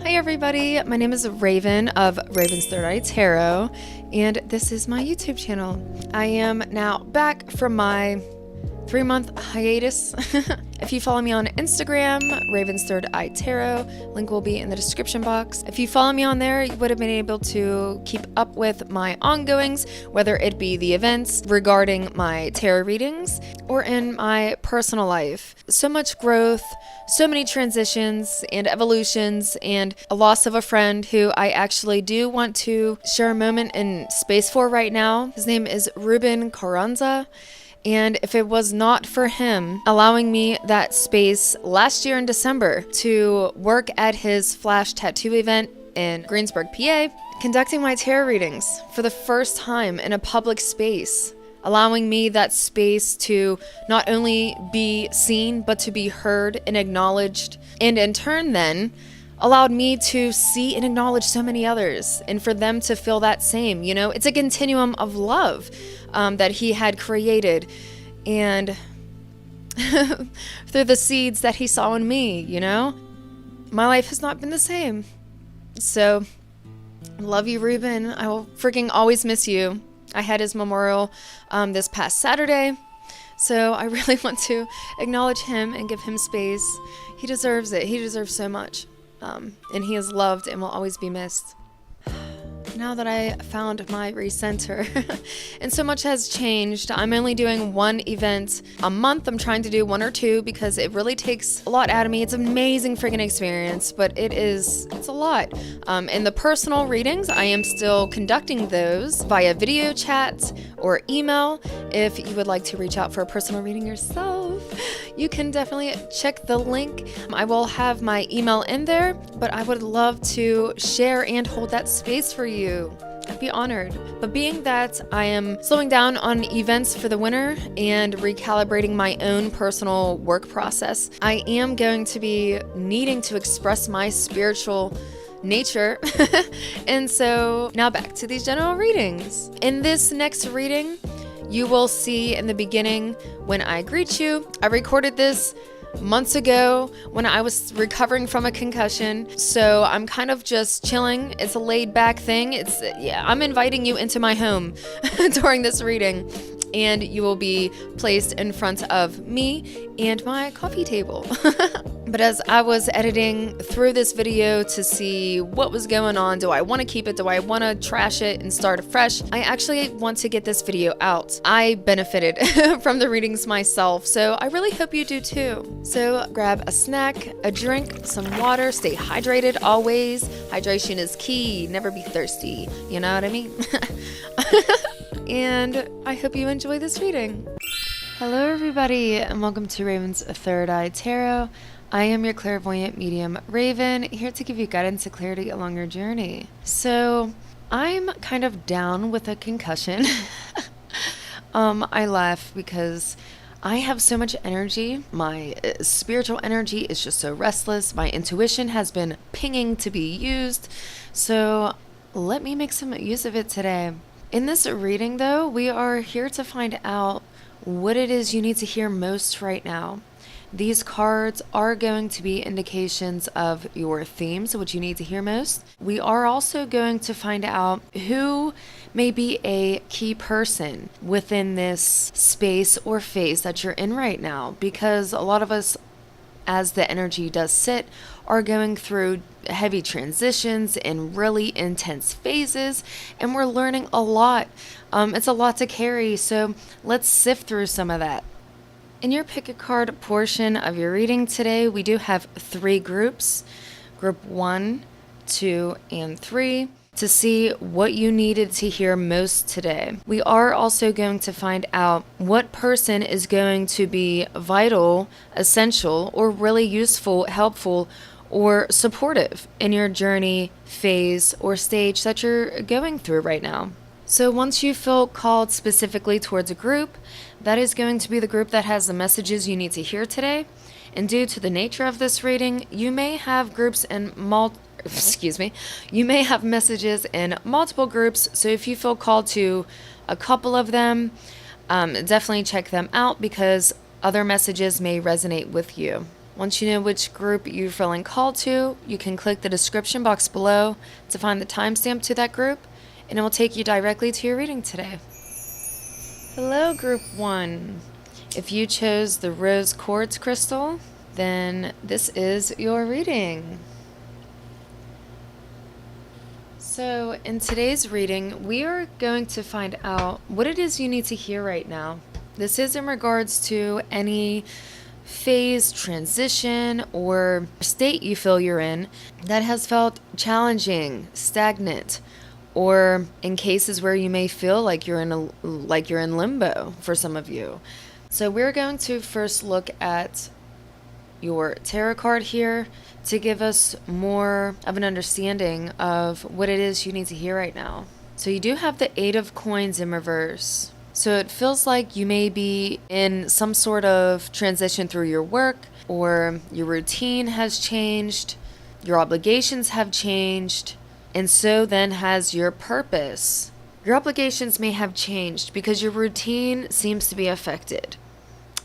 Hi everybody, my name is Raven of Raven's Third Eye Tarot, and this is my YouTube channel. I am now back from my 3-month hiatus. If you follow me on Instagram, Raven's Third Eye Tarot, link will be in the description box. If you follow me on there, you would have been able to keep up with my ongoings, whether it be the events regarding my tarot readings or in my personal life. So much growth, so many transitions and evolutions, and a loss of a friend who I actually do want to share a moment in space for right now. His name is Ruben Carranza. And if it was not for him allowing me that space last year in December to work at his flash tattoo event in Greensburg, PA, conducting my tarot readings for the first time in a public space, allowing me that space to not only be seen, but to be heard and acknowledged, and in turn then allowed me to see and acknowledge so many others, and for them to feel that same, it's a continuum of love that he had created, and through the seeds that he saw in me, my life has not been the same. So, love you, Ruben. I will freaking always miss you. I had his memorial this past Saturday, so I really want to acknowledge him and give him space. He deserves it. He deserves so much. And he is loved and will always be missed. Now that I found my recenter and so much has changed, I'm only doing one event a month. I'm trying to do 1 or 2 because it really takes a lot out of me. It's an amazing freaking experience, but it's a lot. In the personal readings, I am still conducting those via video chat or email. If you would like to reach out for a personal reading yourself, you can definitely check the link. I will have my email in there, but I would love to share and hold that space for you. I'd be honored. But being that I am slowing down on events for the winter and recalibrating my own personal work process, I am going to be needing to express my spiritual nature. And so now back to these general readings. In this next reading, you will see in the beginning when I greet you. I recorded this months ago when I was recovering from a concussion, so I'm kind of just chilling. It's a laid back thing. I'm inviting you into my home during this reading, and you will be placed in front of me and my coffee table. But as I was editing through this video to see what was going on, do I want to keep it? Do I want to trash it and start afresh? I actually want to get this video out. I benefited from the readings myself, so I really hope you do too. So grab a snack, a drink, some water, stay hydrated always. Hydration is key, never be thirsty, you know what I mean? And I hope you enjoy this reading. Hello everybody, and welcome to Raven's Third Eye Tarot. I am your clairvoyant medium, Raven, here to give you guidance and clarity along your journey. So, I'm kind of down with a concussion. I laugh because I have so much energy. My spiritual energy is just so restless. My intuition has been pinging to be used. So, let me make some use of it today. In this reading, though, we are here to find out what it is you need to hear most right now. These cards are going to be indications of your themes, what you need to hear most. We are also going to find out who may be a key person within this space or phase that you're in right now, because a lot of us, as the energy does sit, are going through heavy transitions and really intense phases, and we're learning a lot. It's a lot to carry, so let's sift through some of that. In your pick a card portion of your reading today, we do have 3 groups, group 1, 2, and 3, to see what you needed to hear most today. We are also going to find out what person is going to be vital, essential, or really useful, helpful, or supportive in your journey, phase, or stage that you're going through right now. So once you feel called specifically towards a group, that is going to be the group that has the messages you need to hear today. And due to the nature of this reading, you may have groups in you may have messages in multiple groups. So if you feel called to a couple of them, definitely check them out because other messages may resonate with you. Once you know which group you're feeling called to, you can click the description box below to find the timestamp to that group, and it will take you directly to your reading today. Hello, Group 1. If you chose the rose quartz crystal, then this is your reading. So in today's reading, we are going to find out what it is you need to hear right now. This is in regards to any phase, transition, or state you feel you're in that has felt challenging, stagnant, or in cases where you may feel like you're in limbo for some of you. So we're going to first look at your tarot card here to give us more of an understanding of what it is you need to hear right now. So you do have the Eight of Coins in reverse. So it feels like you may be in some sort of transition through your work, or your routine has changed, your obligations have changed, and so then has your purpose. Your obligations may have changed because your routine seems to be affected.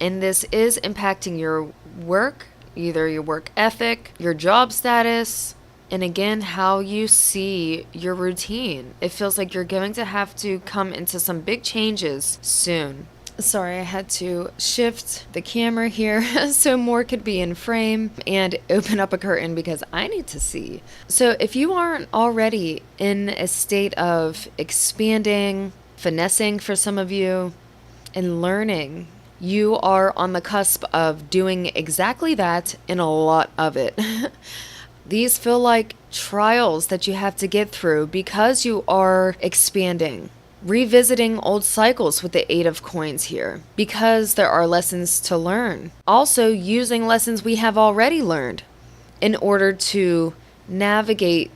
And this is impacting your work, either your work ethic, your job status, and again, how you see your routine. It feels like you're going to have to come into some big changes soon. Sorry, I had to shift the camera here so more could be in frame and open up a curtain because I need to see. So if you aren't already in a state of expanding, finessing for some of you, and learning, you are on the cusp of doing exactly that and a lot of it. These feel like trials that you have to get through because you are expanding, revisiting old cycles with the Eight of Coins here, because there are lessons to learn. Also using lessons we have already learned in order to navigate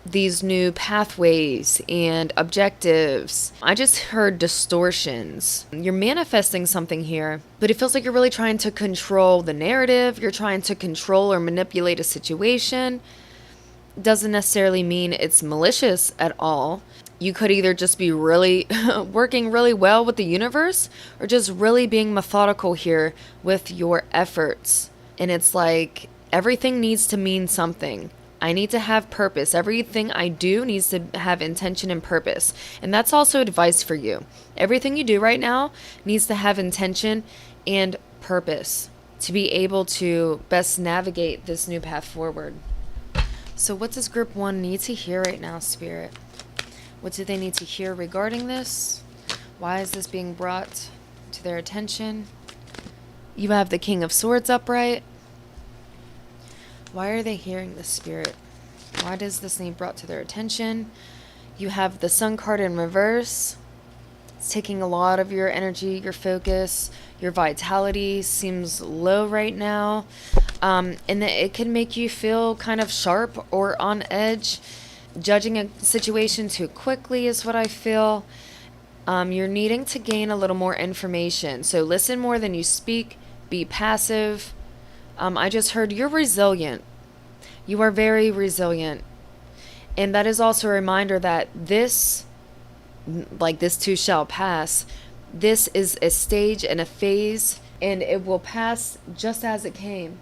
these new pathways and objectives. I just heard distortions. You're manifesting something here, but it feels like you're really trying to control the narrative. You're trying to control or manipulate a situation. Doesn't necessarily mean it's malicious at all. You could either just be really working really well with the universe, or just really being methodical here with your efforts. And it's like everything needs to mean something. I need to have purpose. Everything I do needs to have intention and purpose. And that's also advice for you. Everything you do right now needs to have intention and purpose to be able to best navigate this new path forward. So what does Group 1 need to hear right now, Spirit? What do they need to hear regarding this? Why is this being brought to their attention? You have the King of Swords upright. Why are they hearing this, Spirit? Why does this need brought to their attention? You have the Sun card in reverse. It's taking a lot of your energy, your focus, your vitality seems low right now. And it can make you feel kind of sharp or on edge. Judging a situation too quickly is what I feel. You're needing to gain a little more information. So listen more than you speak. Be passive. I just heard you're resilient. You are very resilient. And that is also a reminder that this too shall pass. This is a stage and a phase, and it will pass just as it came.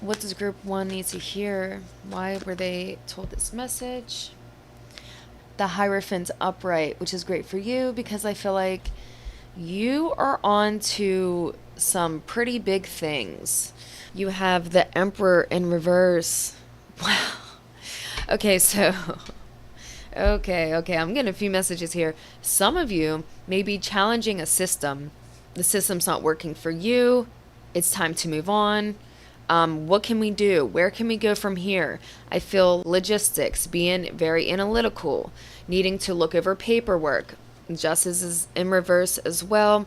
What does Group 1 need to hear? Why were they told this message? The Hierophant upright, which is great for you because I feel like you are on to some pretty big things. You have the Emperor in reverse. Wow. Okay, so... Okay, I'm getting a few messages here. Some of you may be challenging a system. The system's not working for you. It's time to move on. What can we do? Where can we go from here? I feel logistics, being very analytical, needing to look over paperwork. Justice is in reverse as well.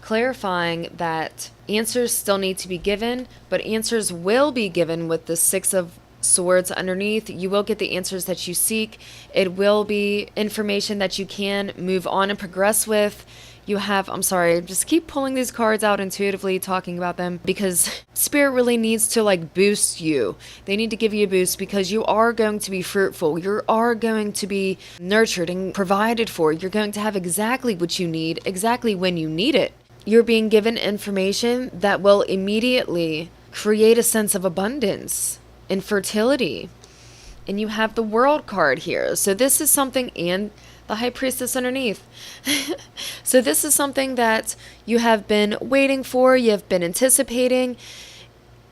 Clarifying that answers still need to be given, but answers will be given with the Six of Swords underneath. You will get the answers that you seek. It will be information that you can move on and progress with. You have, I'm sorry, just keep pulling these cards out intuitively, talking about them, because Spirit really needs to boost you. They need to give you a boost because you are going to be fruitful. You are going to be nurtured and provided for. You're going to have exactly what you need, exactly when you need it. You're being given information that will immediately create a sense of abundance and fertility. And you have the World card here. So this is something, and the High Priestess underneath. So this is something that you have been waiting for, you have been anticipating.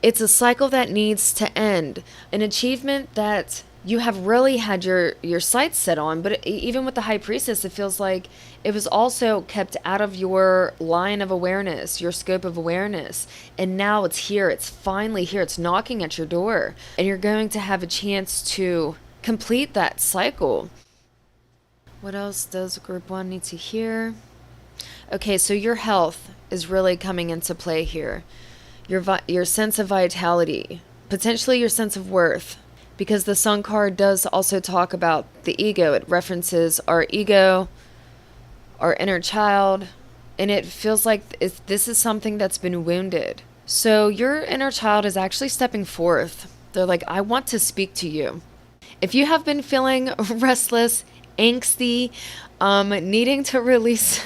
It's a cycle that needs to end. An achievement that you have really had your sights set on. But even with the High Priestess, it feels like it was also kept out of your line of awareness, your scope of awareness. And now it's here. It's finally here. It's knocking at your door. And you're going to have a chance to complete that cycle. What else does Group 1 need to hear? Okay, so your health is really coming into play here. Your sense of vitality, potentially your sense of worth, because the Sun card does also talk about the ego. It references our ego, our inner child, and it feels like this is something that's been wounded. So your inner child is actually stepping forth. They're like, I want to speak to you. If you have been feeling restless, angsty, needing to release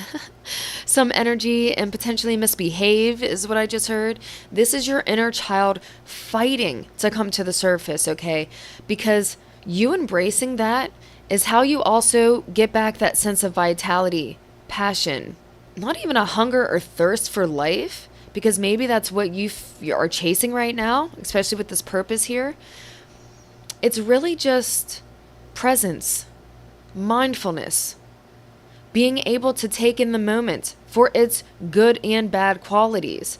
some energy and potentially misbehave is what I just heard. This is your inner child fighting to come to the surface, okay? Because you embracing that is how you also get back that sense of vitality, passion, not even a hunger or thirst for life, because maybe that's what you are chasing right now, especially with this purpose here. It's really just presence, mindfulness, being able to take in the moment for its good and bad qualities,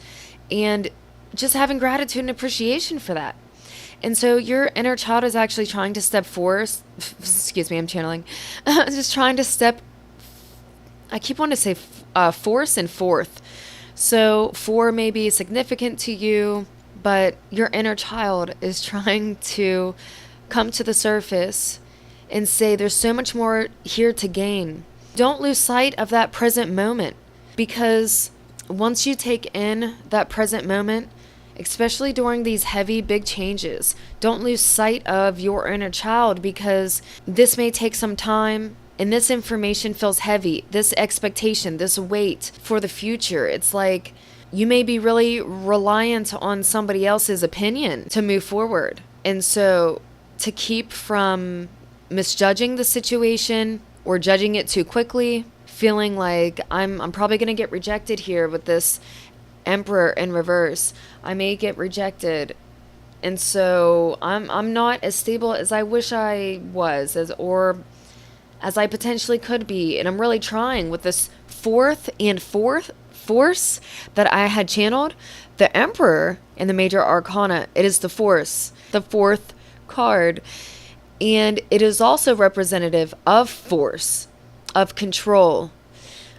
and just having gratitude and appreciation for that. And so your inner child is actually trying to step forward. Excuse me, I'm channeling. Just trying to step, I keep wanting to say force and forth. So 4 may be significant to you, but your inner child is trying to come to the surface and say there's so much more here to gain. Don't lose sight of that present moment, because once you take in that present moment, especially during these heavy, big changes, don't lose sight of your inner child, because this may take some time and this information feels heavy, this expectation, this weight for the future. It's like you may be really reliant on somebody else's opinion to move forward. And so to keep from misjudging the situation or judging it too quickly, feeling like I'm probably going to get rejected here with this Emperor in reverse. I may get rejected. And so I'm not as stable as I wish I was, as I potentially could be. And I'm really trying with this fourth force that I had channeled. The Emperor in the major arcana, it is the force, the 4th card. And it is also representative of force, of control.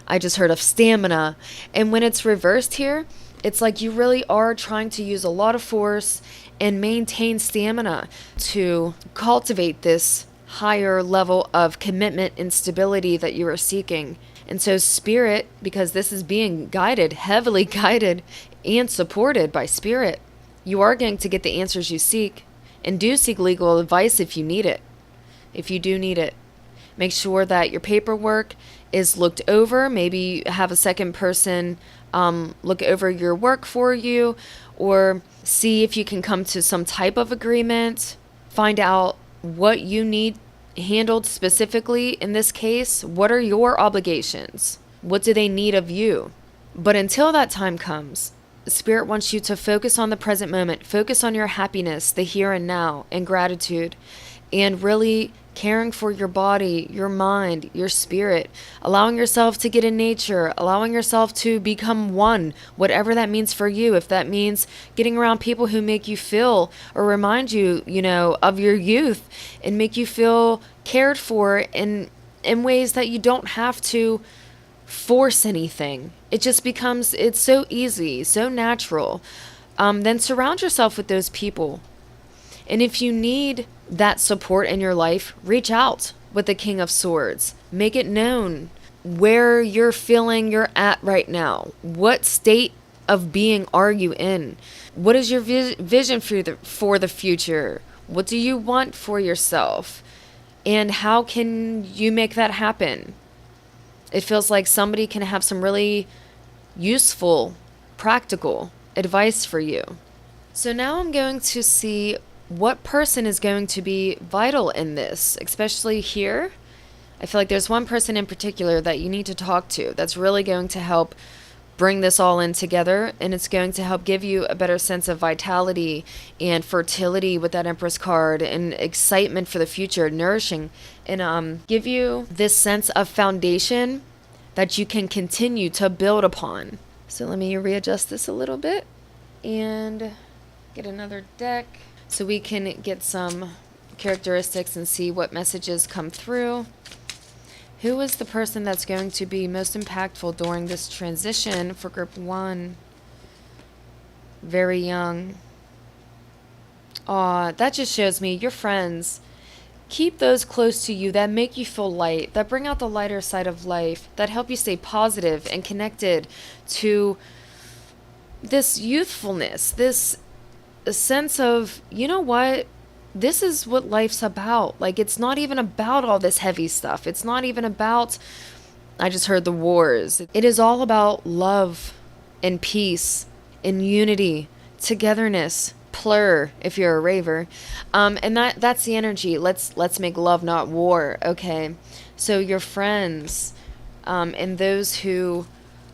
I just heard of stamina. And when it's reversed here, it's like you really are trying to use a lot of force and maintain stamina to cultivate this higher level of commitment and stability that you are seeking. And so spirit, because this is being guided, heavily guided and supported by spirit, you are going to get the answers you seek. And do seek legal advice if you need it. If you do need it. Make sure that your paperwork is looked over. Maybe have a second person look over your work for you, or see if you can come to some type of agreement. Find out what you need handled specifically in this case. What are your obligations? What do they need of you? But until that time comes, Spirit wants you to focus on the present moment, focus on your happiness, the here and now, and gratitude, and really caring for your body, your mind, your spirit, allowing yourself to get in nature, allowing yourself to become one, whatever that means for you. If that means getting around people who make you feel or remind you, of your youth and make you feel cared for in ways that you don't have to force anything. It just becomes, it's so easy, so natural. Then surround yourself with those people. And if you need that support in your life, reach out with the King of Swords. Make it known where you're feeling you're at right now. What state of being are you in? What is your vision for the future? What do you want for yourself? And how can you make that happen? It feels like somebody can have some really useful, practical advice for you. So now I'm going to see what person is going to be vital in this, especially here. I feel like there's one person in particular that you need to talk to that's really going to help bring this all in together, and it's going to help give you a better sense of vitality and fertility with that Empress card, and excitement for the future, nourishing, and give you this sense of foundation that you can continue to build upon. So let me readjust this a little bit and get another deck so we can get some characteristics and see what messages come through. Who is the person that's going to be most impactful during this transition for group 1? Very young. Aw, that just shows me your friends. Keep those close to you that make you feel light, that bring out the lighter side of life, that help you stay positive and connected to this youthfulness, this sense of, you know what? This is what life's about. Like, it's not even about all this heavy stuff. It's not even about, I just heard the wars. It is all about love and peace and unity, togetherness, plur if you're a raver. And that's the energy. Let's make love, not war. Okay. So your friends, and those who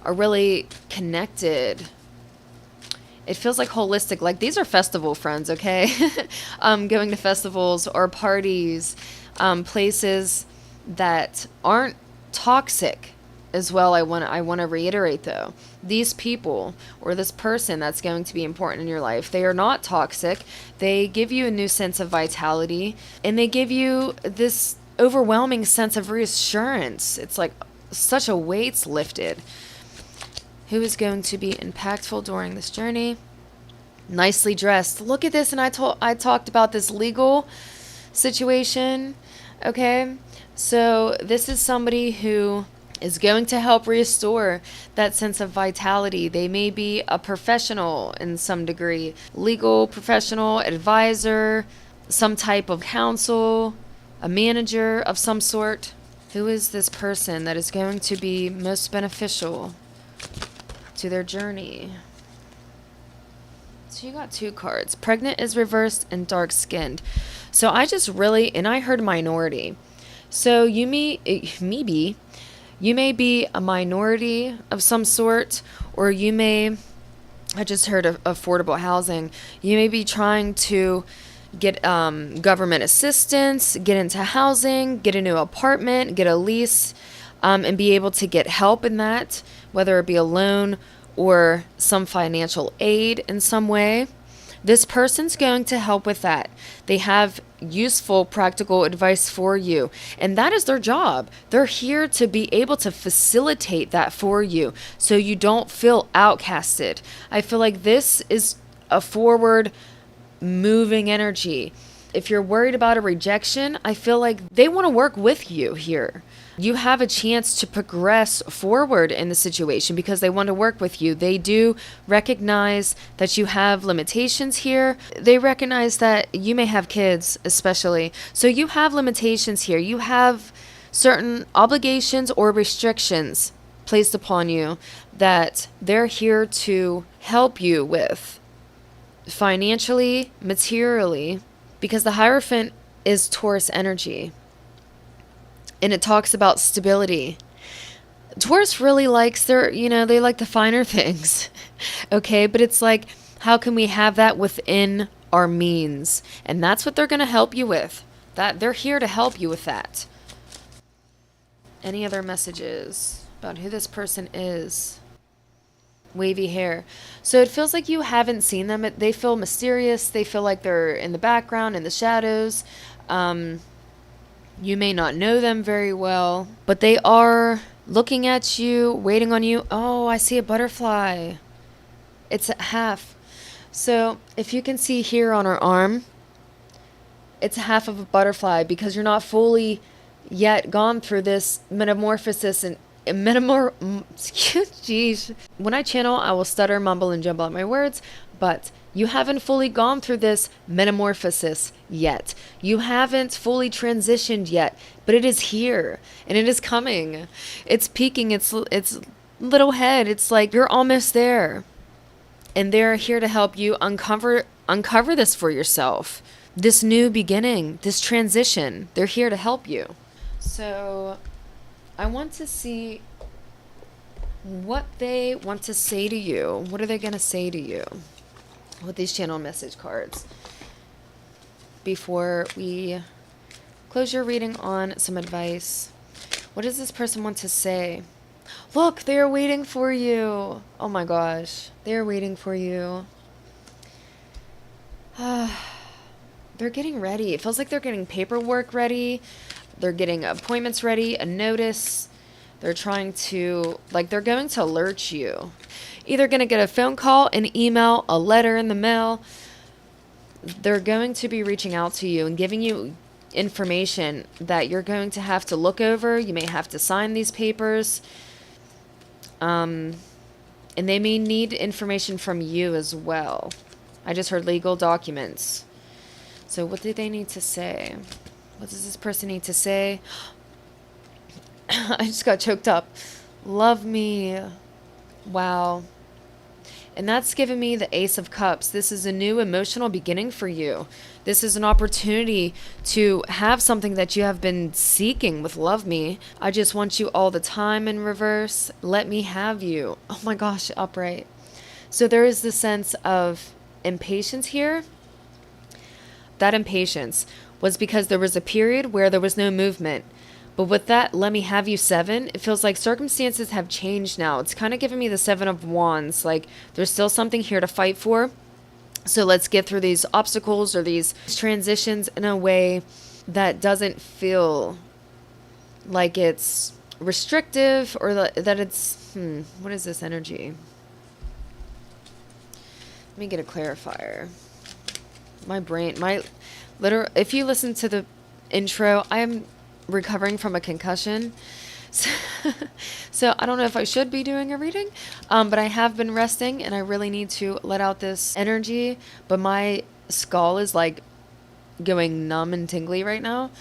are really connected, it feels like holistic, like these are festival friends, okay? Going to festivals or parties, places that aren't toxic as well. I want to reiterate though, these people or this person that's going to be important in your life, they are not toxic. They give you a new sense of vitality, and they give you this overwhelming sense of reassurance. It's like such a weight's lifted. Who is going to be impactful during this journey? Nicely dressed. Look at this, and I talked about this legal situation. Okay, so this is somebody who is going to help restore that sense of vitality. They may be a professional in some degree, legal professional, advisor, some type of counsel, a manager of some sort. Who is this person that is going to be most beneficial to their journey? So you got 2 cards. Pregnant is reversed and dark skinned. So I just really, and I heard minority. So you may be a minority of some sort, or you may, I just heard of affordable housing. You may be trying to get government assistance, get into housing, get a new apartment, get a lease, and be able to get help in that, whether it be a loan or some financial aid in some way. This person's going to help with that. They have useful, practical advice for you, and that is their job. They're here to be able to facilitate that for you so you don't feel outcasted. I feel like this is a forward moving energy. If you're worried about a rejection, I feel like they want to work with you here. You have a chance to progress forward in the situation because they want to work with you. They do recognize that you have limitations here. They recognize that you may have kids, especially. So you have limitations here. You have certain obligations or restrictions placed upon you that they're here to help you with financially, materially, because the Hierophant is Taurus energy. And it talks about stability. Taurus really likes they like the finer things. Okay, but it's like, how can we have that within our means? And that's what they're going to help you with. That they're here to help you with that. Any other messages about who this person is? Wavy hair. So it feels like you haven't seen them. They feel mysterious. They feel like they're in the background, in the shadows. You may not know them very well, but they are looking at you, waiting on you. Oh, I see a butterfly. It's at half. So if you can see here on her arm, it's half of a butterfly because you're not fully yet gone through this metamorphosis and Jeez. When I channel, I will stutter, mumble, and jumble out my words, but you haven't fully gone through this metamorphosis yet. You haven't fully transitioned yet, but it is here, and it is coming. It's peeking its little head. It's like you're almost there. And they're here to help you uncover this for yourself. This new beginning, this transition, they're here to help you. So I want to see what they want to say to you. What are they going to say to you with these channel message cards? Before we close your reading on some advice, what does this person want to say? Look, they are waiting for you. Oh my gosh, they are waiting for you. They're getting ready. It feels like they're getting paperwork ready. They're getting appointments ready, a notice. They're trying to, like, they're going to alert you. Either going to get a phone call, an email, a letter in the mail. They're going to be reaching out to you and giving you information that you're going to have to look over. You may have to sign these papers. And they may need information from you as well. I just heard legal documents. So what do they need to say? What does this person need to say? I just got choked up. Love me. Wow. And that's given me the Ace of Cups. This is a new emotional beginning for you. This is an opportunity to have something that you have been seeking with Love Me. I just want you all the time in reverse. Let me have you. Oh my gosh, upright. So there is this sense of impatience here. That impatience was because there was a period where there was no movement. But with that, let me have you 7, it feels like circumstances have changed now. It's kind of giving me the 7 of Wands. Like there's still something here to fight for. So let's get through these obstacles or these transitions in a way that doesn't feel like it's restrictive or that it's, what is this energy? Let me get a clarifier. My brain, if you listen to the intro, I am recovering from a concussion. So I don't know if I should be doing a reading, but I have been resting and I really need to let out this energy. But my skull is like going numb and tingly right now.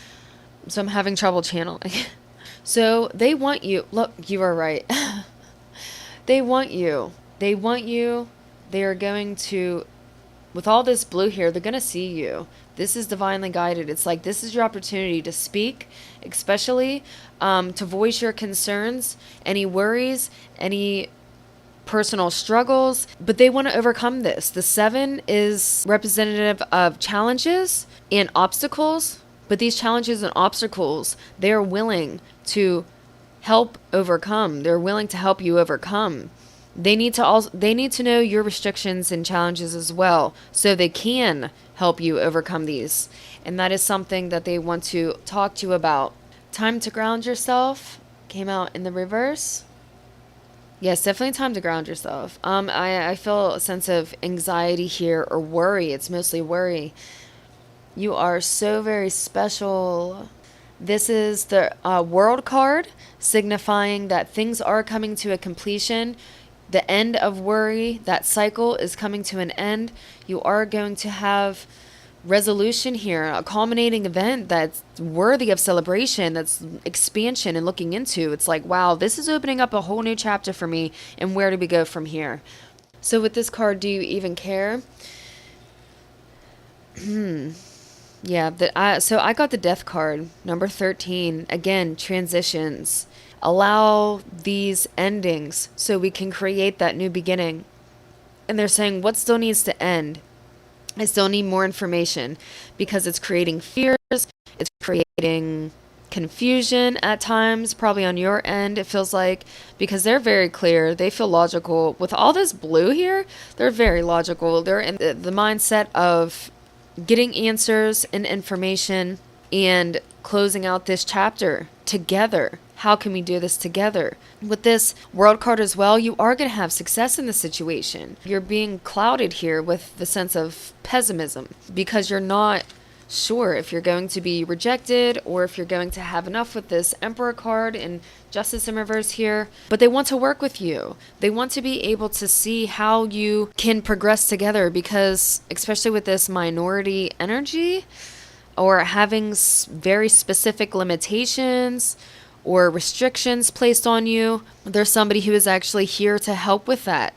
So I'm having trouble channeling. So they want you. Look, you are right. They want you. They want you. They are going to, with all this blue here, they're going to see you. This is divinely guided. It's like this is your opportunity to speak, especially to voice your concerns, any worries, any personal struggles. But they want to overcome this. The 7 is representative of challenges and obstacles. But these challenges and obstacles, they're willing to help overcome. They're willing to help you overcome. They need to know your restrictions and challenges as well, so they can help you overcome these. And that is something that they want to talk to you about. Time to ground yourself came out in the reverse. Yes, definitely time to ground yourself. I feel a sense of anxiety here, or worry. It's mostly worry. You are so very special. This is the World card, signifying that things are coming to a completion. The end of worry, that cycle is coming to an end. You are going to have resolution here, a culminating event that's worthy of celebration, that's expansion and looking into. It's like, wow, this is opening up a whole new chapter for me, and where do we go from here? So with this card, do you even care? Yeah, so I got the Death card, number 13. Again, transitions. Allow these endings so we can create that new beginning. And they're saying, what still needs to end? I still need more information, because it's creating fears. It's creating confusion at times, probably on your end, it feels like, because they're very clear. They feel logical. With all this blue here, they're very logical. They're in the mindset of getting answers and information and closing out this chapter together. How can we do this together? With this World card as well, you are going to have success in the situation. You're being clouded here with the sense of pessimism, because you're not sure if you're going to be rejected or if you're going to have enough with this Emperor card and Justice in reverse here. But they want to work with you. They want to be able to see how you can progress together, because especially with this minority energy, or having very specific limitations or restrictions placed on you, there's somebody who is actually here to help with that,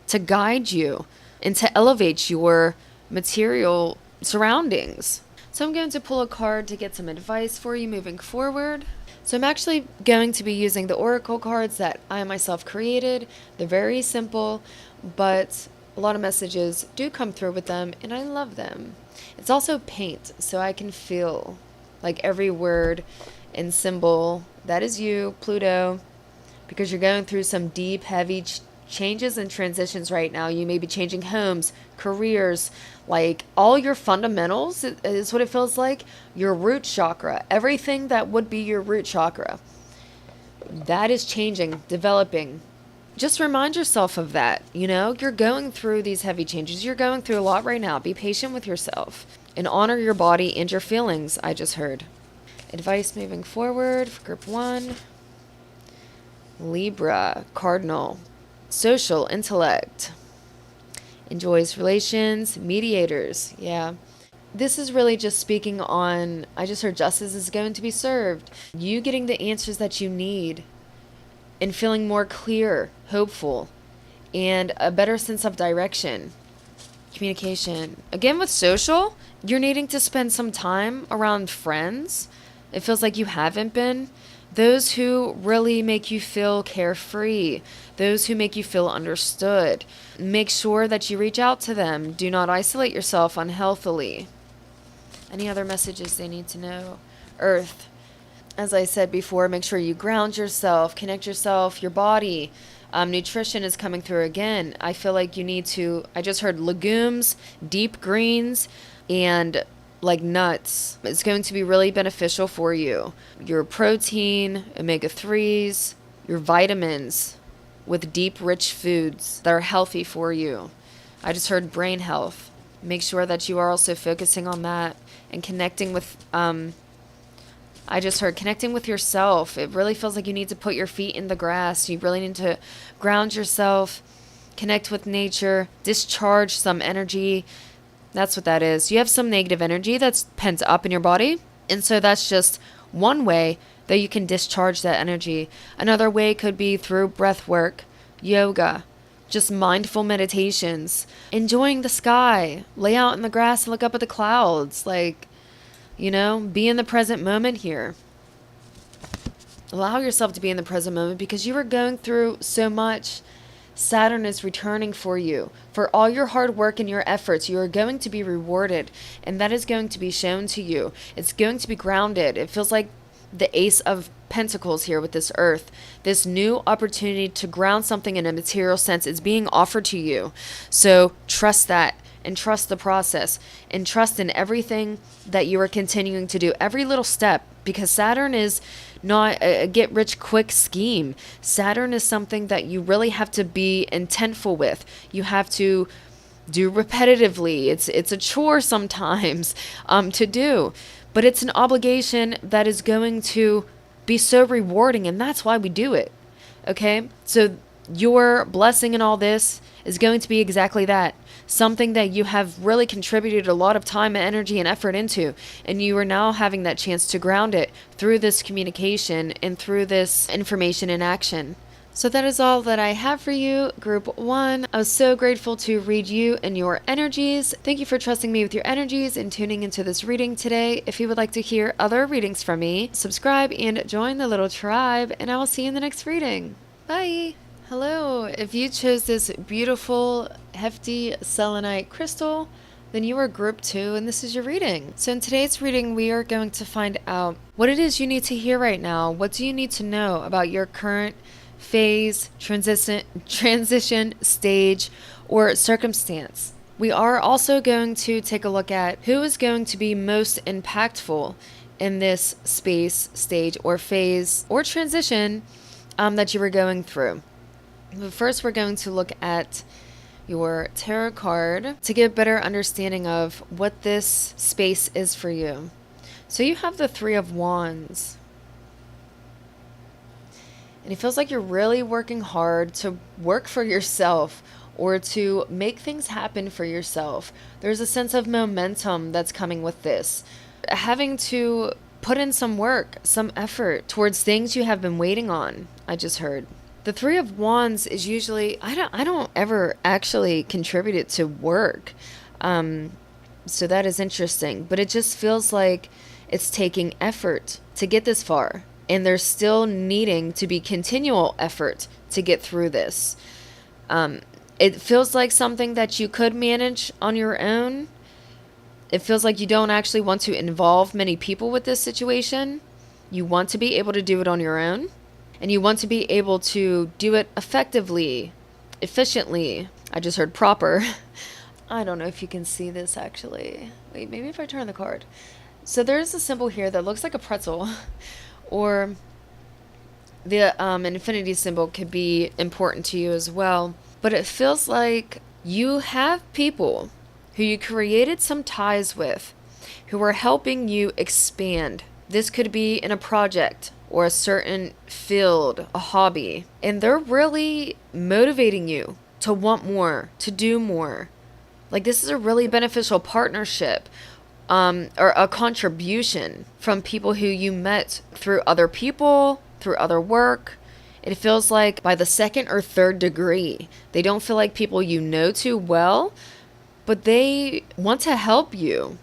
to guide you, and to elevate your material surroundings. So I'm going to pull a card to get some advice for you moving forward. So I'm actually going to be using the oracle cards that I myself created. They're very simple, but a lot of messages do come through with them, and I love them. It's also paint, so I can feel like every word and symbol. That is you, Pluto, because you're going through some deep, heavy changes and transitions right now. You may be changing homes, careers, like all your fundamentals is what it feels like. Your root chakra, everything that would be your root chakra, that is changing, developing. Just remind yourself of that. You're going through these heavy changes. You're going through a lot right now. Be patient with yourself and honor your body and your feelings. I just heard advice moving forward for group 1. Libra, Cardinal, social intellect, enjoys relations, mediators. Yeah. This is really just speaking on, I just heard justice is going to be served. You getting the answers that you need and feeling more clear, hopeful, and a better sense of direction. Communication. Again, with social, you're needing to spend some time around friends. It feels like you haven't been. Those who really make you feel carefree, those who make you feel understood. Make sure that you reach out to them. Do not isolate yourself unhealthily. Any other messages they need to know? Earth. As I said before, make sure you ground yourself, connect yourself, your body. Nutrition is coming through again. I feel like you need to, I just heard legumes, deep greens, and like nuts. It's going to be really beneficial for you. Your protein, omega-3s, your vitamins with deep, rich foods that are healthy for you. I just heard brain health. Make sure that you are also focusing on that and connecting with, I just heard connecting with yourself. It really feels like you need to put your feet in the grass. You really need to ground yourself, connect with nature, discharge some energy. That's what that is. You have some negative energy that's pent up in your body. And so that's just one way that you can discharge that energy. Another way could be through breath work, yoga, just mindful meditations, enjoying the sky, lay out in the grass and look up at the clouds. Be in the present moment here. Allow yourself to be in the present moment because you are going through so much. Saturn is returning for you. For all your hard work and your efforts, you are going to be rewarded, and that is going to be shown to you. It's going to be grounded. It feels like the Ace of Pentacles here with this Earth. This new opportunity to ground something in a material sense is being offered to you. So trust that. And trust the process, and trust in everything that you are continuing to do, every little step, because Saturn is not a get-rich-quick scheme. Saturn is something that you really have to be intentful with. You have to do repetitively. It's a chore sometimes to do, but it's an obligation that is going to be so rewarding, and that's why we do it. Okay? So your blessing in all this is going to be exactly that. Something that you have really contributed a lot of time, energy, and effort into, and you are now having that chance to ground it through this communication and through this information in action. So that is all that I have for you, Group 1. I was so grateful to read you and your energies. Thank you for trusting me with your energies and tuning into this reading today. If you would like to hear other readings from me, subscribe and join the little tribe, and I will see you in the next reading. Bye! Hello, if you chose this beautiful, hefty selenite crystal, then you are group 2 and this is your reading. So in today's reading, we are going to find out what it is you need to hear right now. What do you need to know about your current phase, transition, stage, or circumstance? We are also going to take a look at who is going to be most impactful in this space, stage, or phase, or transition that you were going through. But first, we're going to look at your tarot card to get a better understanding of what this space is for you. So you have the 3 of Wands. And it feels like you're really working hard to work for yourself or to make things happen for yourself. There's a sense of momentum that's coming with this. Having to put in some work, some effort towards things you have been waiting on, I just heard. The Three of Wands is usually, I don't ever actually contribute it to work. So that is interesting, but it just feels like it's taking effort to get this far, and there's still needing to be continual effort to get through this. It feels like something that you could manage on your own. It feels like you don't actually want to involve many people with this situation. You want to be able to do it on your own, and you want to be able to do it effectively, efficiently. I just heard proper. I don't know if you can see this actually. Wait, maybe if I turn the card. So there's a symbol here that looks like a pretzel, or the infinity symbol could be important to you as well. But it feels like you have people who you created some ties with, who are helping you expand. This could be in a project or a certain field, a hobby, and they're really motivating you to want more, to do more. Like, this is a really beneficial partnership, or a contribution from people who you met through other people, through other work. It feels like by the second or third degree, they don't feel like people you know too well, but they want to help you,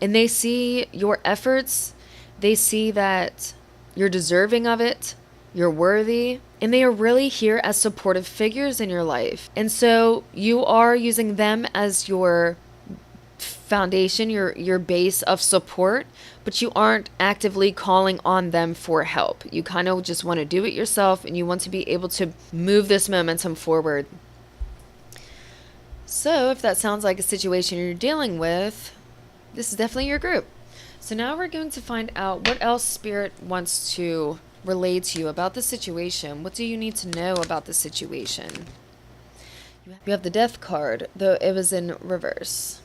and they see your efforts. They see that you're deserving of it, you're worthy, and they are really here as supportive figures in your life. And so you are using them as your foundation, your base of support, but you aren't actively calling on them for help. You kind of just want to do it yourself, and you want to be able to move this momentum forward. So if that sounds like a situation you're dealing with, this is definitely your group. So now we're going to find out what else Spirit wants to relay to you about the situation. What do you need to know about the situation? You have the Death card, though it was in reverse.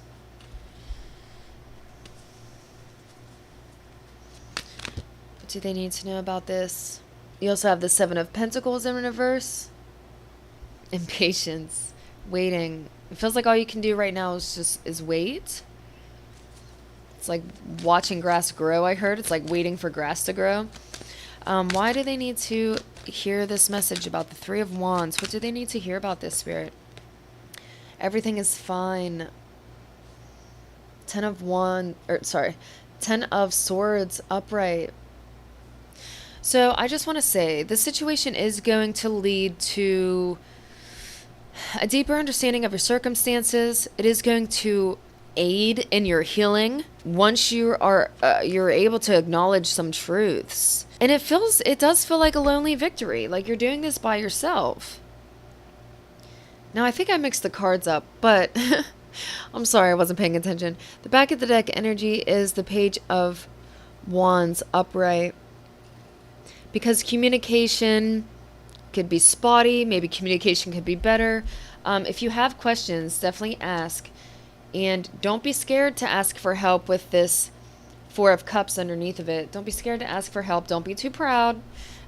What do they need to know about this? You also have the Seven of Pentacles in reverse. Impatience, waiting. It feels like all you can do right now is wait. It's like watching grass grow, I heard. It's like waiting for grass to grow. Why do they need to hear this message about the Three of Wands? What do they need to hear about this, Spirit? Everything is fine. Ten of Swords upright. So I just want to say this situation is going to lead to a deeper understanding of your circumstances. It is going to aid in your healing once you're able to acknowledge some truths. And it does feel like a lonely victory, like you're doing this by yourself. Now I think I mixed the cards up, but I'm sorry, I wasn't paying attention. The back of the deck energy is the Page of Wands upright, because communication could be spotty, maybe communication could be better. If you have questions, definitely ask. And don't be scared to ask for help with this Four of Cups underneath of it. Don't be scared to ask for help. Don't be too proud,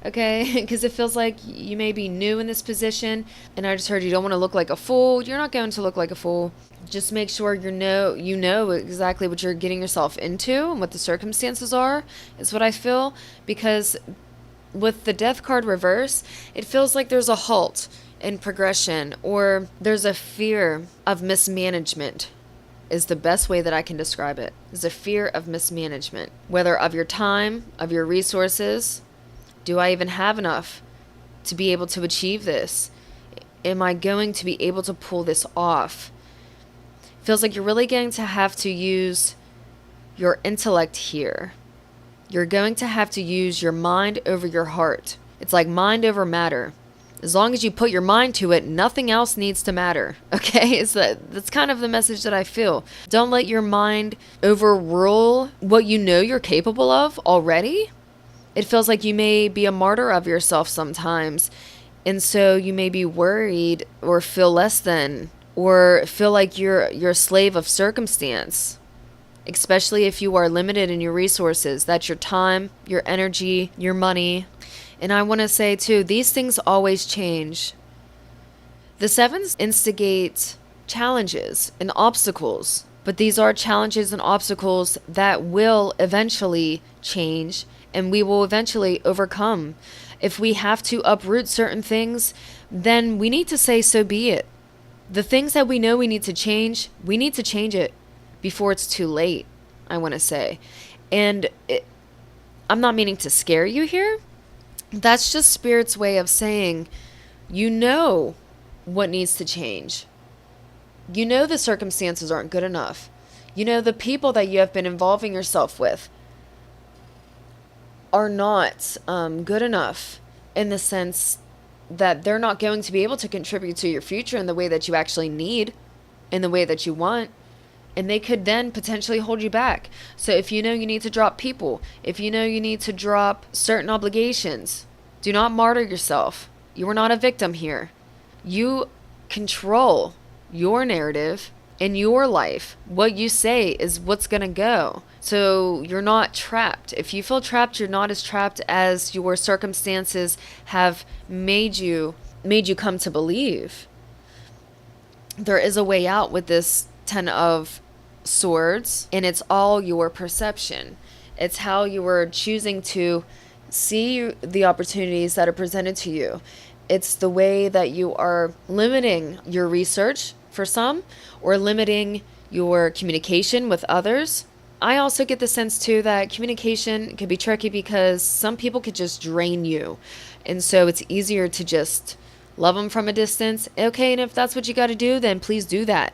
okay? Because it feels like you may be new in this position. And I just heard you don't want to look like a fool. You're not going to look like a fool. Just make sure you know exactly what you're getting yourself into and what the circumstances are, is what I feel. Because with the Death card reverse, it feels like there's a halt in progression, or there's a fear of mismanagement, is the best way that I can describe it. There's a fear of mismanagement, whether of your time, of your resources. Do I even have enough to be able to achieve this? Am I going to be able to pull this off? Feels like you're really going to have to use your intellect here. You're going to have to use your mind over your heart. It's like mind over matter. As long as you put your mind to it, nothing else needs to matter. Okay? That's kind of the message that I feel. Don't let your mind overrule what you know you're capable of already. It feels like you may be a martyr of yourself sometimes. And so you may be worried or feel less than, or feel like you're a slave of circumstance. Especially if you are limited in your resources. That's your time, your energy, your money. And I want to say, too, these things always change. The Sevens instigate challenges and obstacles, but these are challenges and obstacles that will eventually change, and we will eventually overcome. If we have to uproot certain things, then we need to say, so be it. The things that we know we need to change it before it's too late, I want to say. And I'm not meaning to scare you here. That's just Spirit's way of saying, you know what needs to change. You know the circumstances aren't good enough. You know the people that you have been involving yourself with are not good enough, in the sense that they're not going to be able to contribute to your future in the way that you actually need, in the way that you want. And they could then potentially hold you back. So if you know you need to drop people, if you know you need to drop certain obligations, do not martyr yourself. You are not a victim here. You control your narrative in your life. What you say is what's going to go. So you're not trapped. If you feel trapped, you're not as trapped as your circumstances have made you come to believe. There is a way out with this 10 of Swords, and it's all your perception. It's how you are choosing to see the opportunities that are presented to you. It's the way that you are limiting your research for some, or limiting your communication with others. I also get the sense too that communication can be tricky because some people could just drain you. And so it's easier to just love them from a distance. Okay, and if that's what you got to do, then please do that.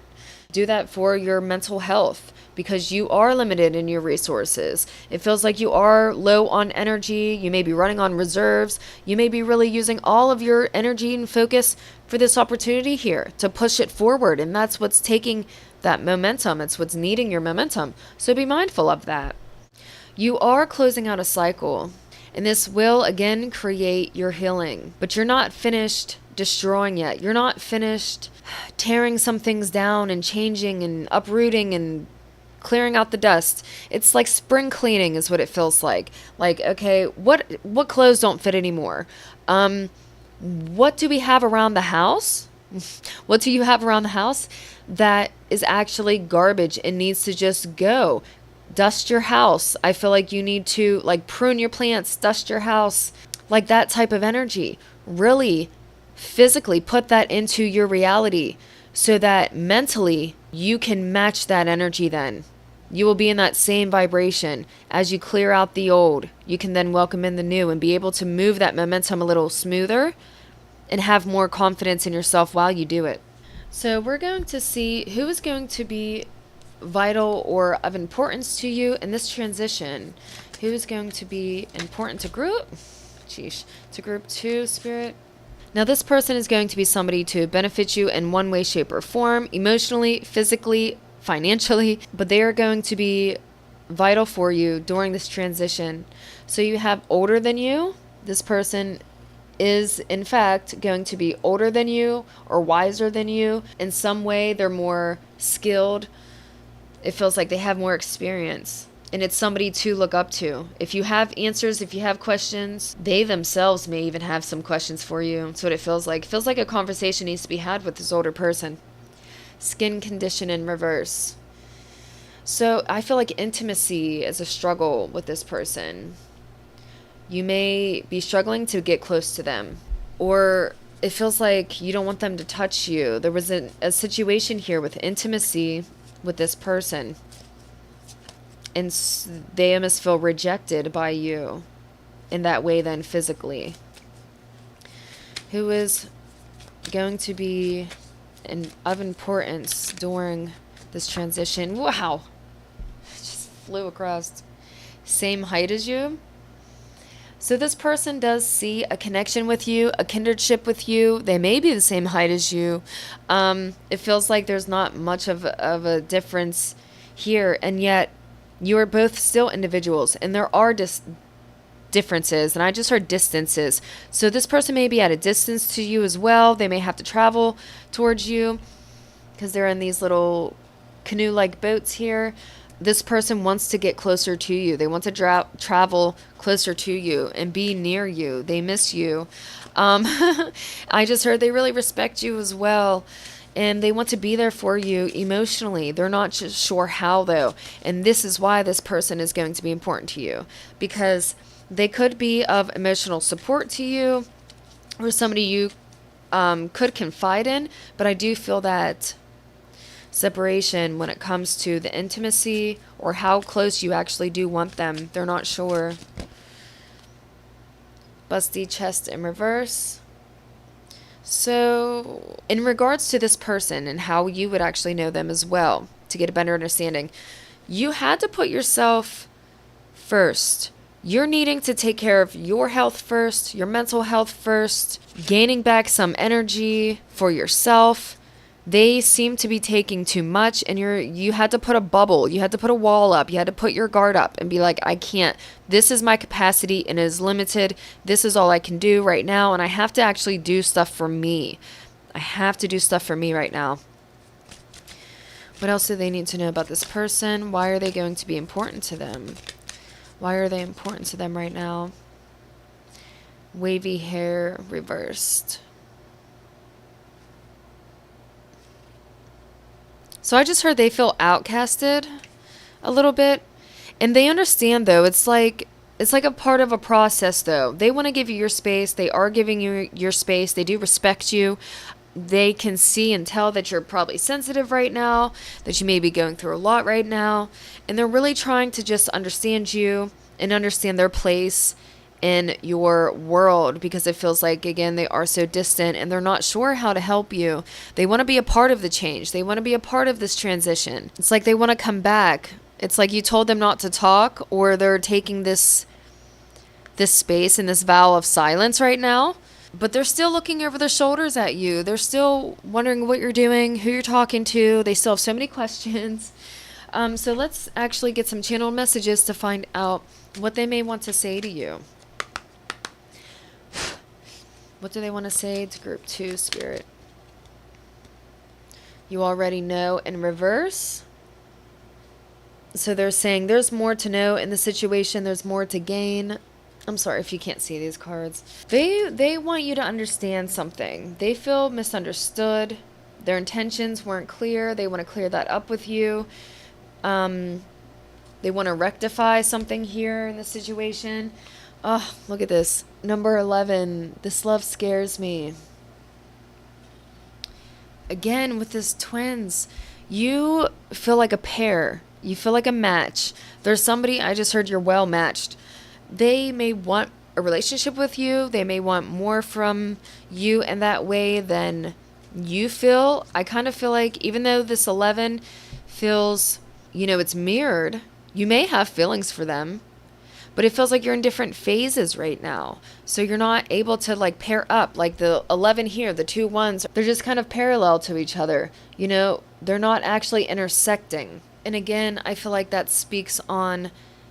Do that for your mental health, because you are limited in your resources. It feels like you are low on energy. You may be running on reserves. You may be really using all of your energy and focus for this opportunity here to push it forward. And that's what's taking that momentum. It's what's needing your momentum. So be mindful of that. You are closing out a cycle, and this will again create your healing, but you're not finished destroying yet. You're not finished tearing some things down and changing and uprooting and clearing out the dust. It's like spring cleaning is what it feels like. Like, okay, what clothes don't fit anymore? What do we have around the house? What do you have around the house that is actually garbage and needs to just go? Dust your house. I feel like you need to like prune your plants, dust your house, like that type of energy. Really physically put that into your reality so that mentally you can match that energy. Then you will be in that same vibration. As you clear out the old, you can then welcome in the new and be able to move that momentum a little smoother and have more confidence in yourself while you do it. So we're going to see who is going to be vital or of importance to you in this transition. Who is going to be important to group? To group 2, Spirit. Now, this person is going to be somebody to benefit you in one way, shape, or form, emotionally, physically, financially, but they are going to be vital for you during this transition. So you have older than you. This person is, in fact, going to be older than you or wiser than you. In some way, they're more skilled. It feels like they have more experience. And it's somebody to look up to. If you have answers, if you have questions, they themselves may even have some questions for you. That's what it feels like. It feels like a conversation needs to be had with this older person. Skin condition in reverse. So I feel like intimacy is a struggle with this person. You may be struggling to get close to them. Or it feels like you don't want them to touch you. There was a situation here with intimacy with this person. And they must feel rejected by you in that way then physically. Who is going to be of importance during this transition? Wow. Just flew across. Same height as you. So this person does see a connection with you, a kindredship with you. They may be the same height as you. It feels like there's not much of a difference here, and yet you are both still individuals, and there are differences, and I just heard distances. So this person may be at a distance to you as well. They may have to travel towards you because they're in these little canoe-like boats here. This person wants to get closer to you. They want to travel closer to you and be near you. They miss you. I just heard they really respect you as well. And they want to be there for you emotionally. They're not just sure how, though. And this is why this person is going to be important to you. Because They could be of emotional support to you, or somebody you could confide in, but I do feel that separation when it comes to the intimacy or how close you actually do want them. They're not sure. Busty chest in reverse. So, in regards to this person and how you would actually know them as well, to get a better understanding, you had to put yourself first. You're needing to take care of your health first, your mental health first, gaining back some energy for yourself. They seem to be taking too much, and you had to put a bubble, you had to put a wall up, you had to put your guard up and be like, I can't. This is my capacity and it is limited. This is all I can do right now, and I have to actually do stuff for me. I have to do stuff for me right now. What else do they need to know about this person? Why are they going to be important to them? Why are they important to them right now? Wavy hair reversed. So I just heard they feel outcasted a little bit. And they understand, though. It's like a part of a process, though. They want to give you your space. They are giving you your space. They do respect you. They can see and tell that you're probably sensitive right now, that you may be going through a lot right now. And they're really trying to just understand you and understand their place in your world, because it feels like, again, they are so distant and they're not sure how to help you. They want to be a part of the change. They want to be a part of this transition. It's like they want to come back. It's like you told them not to talk, or they're taking this space and this vow of silence right now. But they're still looking over their shoulders at you. They're still wondering what you're doing, who you're talking to. They still have so many questions. So let's actually get some channeled messages to find out what they may want to say to you. What do they want to say to group 2, Spirit? You already know in reverse. So they're saying there's more to know in the situation. There's more to gain. I'm sorry if you can't see these cards. They want you to understand something. They feel misunderstood. Their intentions weren't clear. They want to clear that up with you. They want to rectify something here in the situation. Oh, look at this. Number 11. This love scares me. Again, with this twins, you feel like a pair. You feel like a match. There's somebody, I just heard you're well matched. They may want a relationship with you. They may want more from you in that way than you feel. I kind of feel like, even though this 11 feels, it's mirrored, you may have feelings for them. But it feels like you're in different phases right now. So you're not able to pair up. Like the 11 here, the 2 ones, they're just kind of parallel to each other. They're not actually intersecting. And again, I feel like that speaks on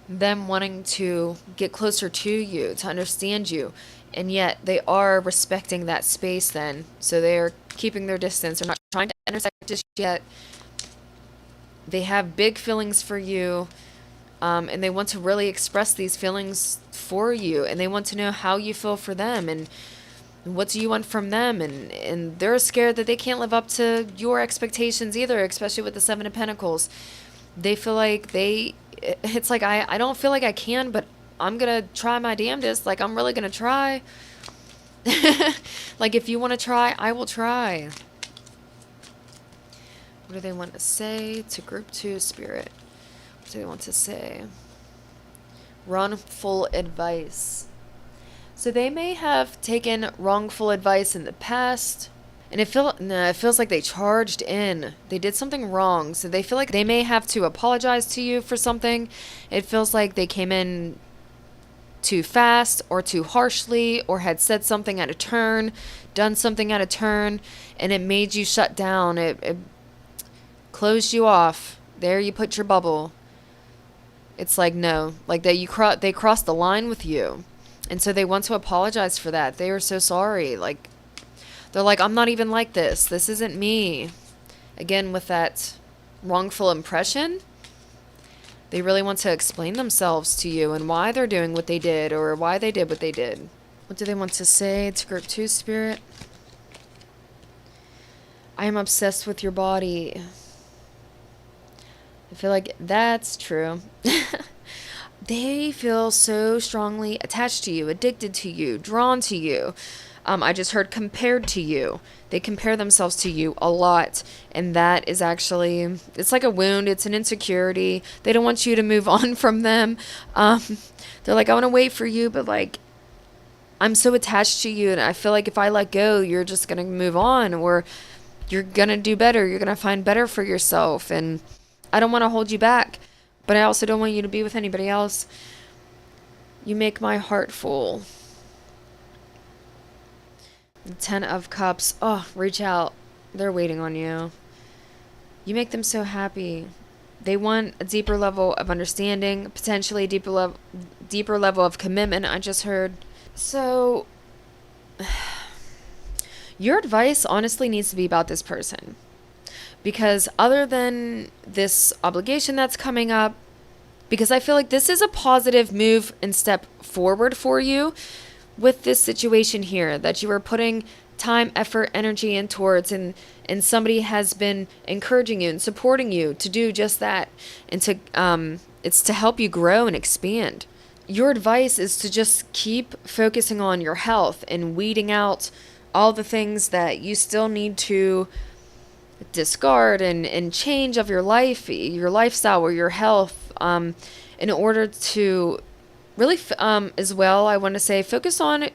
them wanting to get closer to you, to understand you. And yet they are respecting that space then. So they are keeping their distance. They're not trying to intersect just yet. They have big feelings for you. And they want to really express these feelings for you, and they want to know how you feel for them, and what do you want from them, and they're scared that they can't live up to your expectations either, especially with the 7 of Pentacles. They feel like it's like, I don't feel like I can, but I'm gonna try my damnedest. Like, I'm really gonna try. Like, if you want to try, I will try. What do they want to say to group 2, Spirit? What do they want to say? Wrongful advice. So they may have taken wrongful advice in the past, and it feels like they charged in. They did something wrong, so they feel like they may have to apologize to you for something. It feels like they came in too fast or too harshly, or had said something out of turn, done something out of turn, and it made you shut down. It closed you off. There you put your bubble. It's like, no, like they crossed the line with you. And so they want to apologize for that. They are so sorry. Like, they're like, I'm not even like this. This isn't me. Again, with that wrongful impression, they really want to explain themselves to you and why they're doing what they did, or why they did what they did. What do they want to say to group 2, Spirit? I am obsessed with your body. I feel like that's true. they feel so strongly attached to you, addicted to you, drawn to you. I just heard compared to you. They compare themselves to you a lot. And that is actually, it's like a wound. It's an insecurity. They don't want you to move on from them. Um, they're like, I want to wait for you, but like, I'm so attached to you. And I feel like if I let go, you're just going to move on, or you're going to do better. You're going to find better for yourself. And I don't want to hold you back, but I also don't want you to be with anybody else. You make my heart full. The 10 of Cups. Oh, reach out. They're waiting on you. You make them so happy. They want a deeper level of understanding, potentially a deeper level of commitment, I just heard. So, your advice honestly needs to be about this person. Because other than this obligation that's coming up, because I feel like this is a positive move and step forward for you with this situation here that you are putting time, effort, energy in towards, and somebody has been encouraging you and supporting you to do just that, and to it's to help you grow and expand. Your advice is to just keep focusing on your health and weeding out all the things that you still need to discard and change of your life, your lifestyle, or your health, in order to really, as well, I want to say, focus on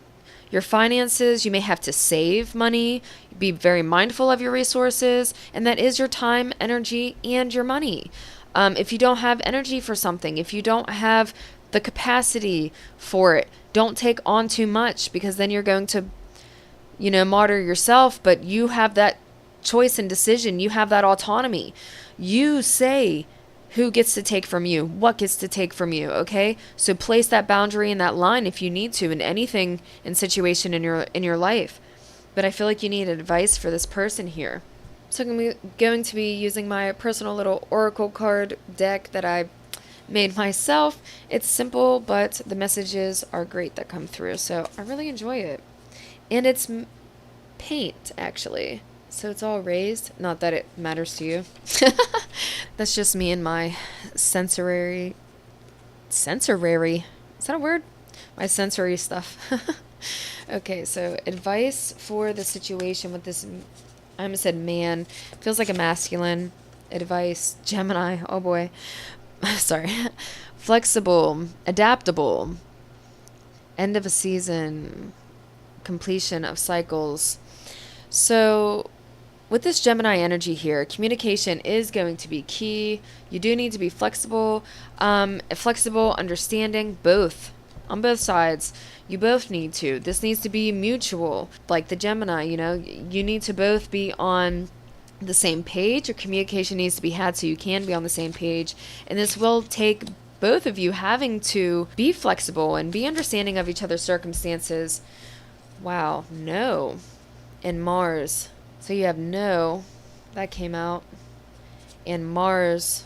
your finances. You may have to save money, be very mindful of your resources, and that is your time, energy, and your money. If you don't have energy for something, if you don't have the capacity for it, don't take on too much, because then you're going to, martyr yourself. But you have that choice and decision. You have that autonomy. You say who gets to take from you, what gets to take from you, okay? So place that boundary and that line if you need to in anything and situation in your life. But I feel like you need advice for this person here. So I'm going to be using my personal little oracle card deck that I made myself. It's simple, but the messages are great that come through. So I really enjoy it. And it's paint, actually. So it's all raised. Not that it matters to you. That's just me and my sensory. Is that a word? My sensory stuff. Okay, so advice for the situation with this, I almost said man. Feels like a masculine. Advice, Gemini. Oh boy. Sorry. Flexible, adaptable. End of a season. Completion of cycles. So with this Gemini energy here, communication is going to be key. You do need to be flexible, understanding, both, on both sides. You both need to. This needs to be mutual. Like the Gemini, you need to both be on the same page. Your communication needs to be had so you can be on the same page. And this will take both of you having to be flexible and be understanding of each other's circumstances. Wow, no. And Mars. So you have no, that came out, and Mars,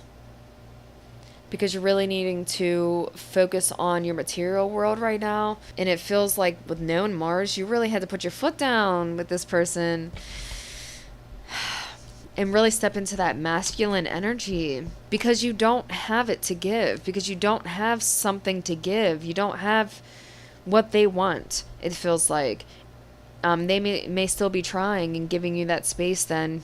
because you're really needing to focus on your material world right now. And it feels like with no and Mars, you really had to put your foot down with this person and really step into that masculine energy, because you don't have it to give, because you don't have something to give. You don't have what they want, it feels like. They may still be trying and giving you that space then.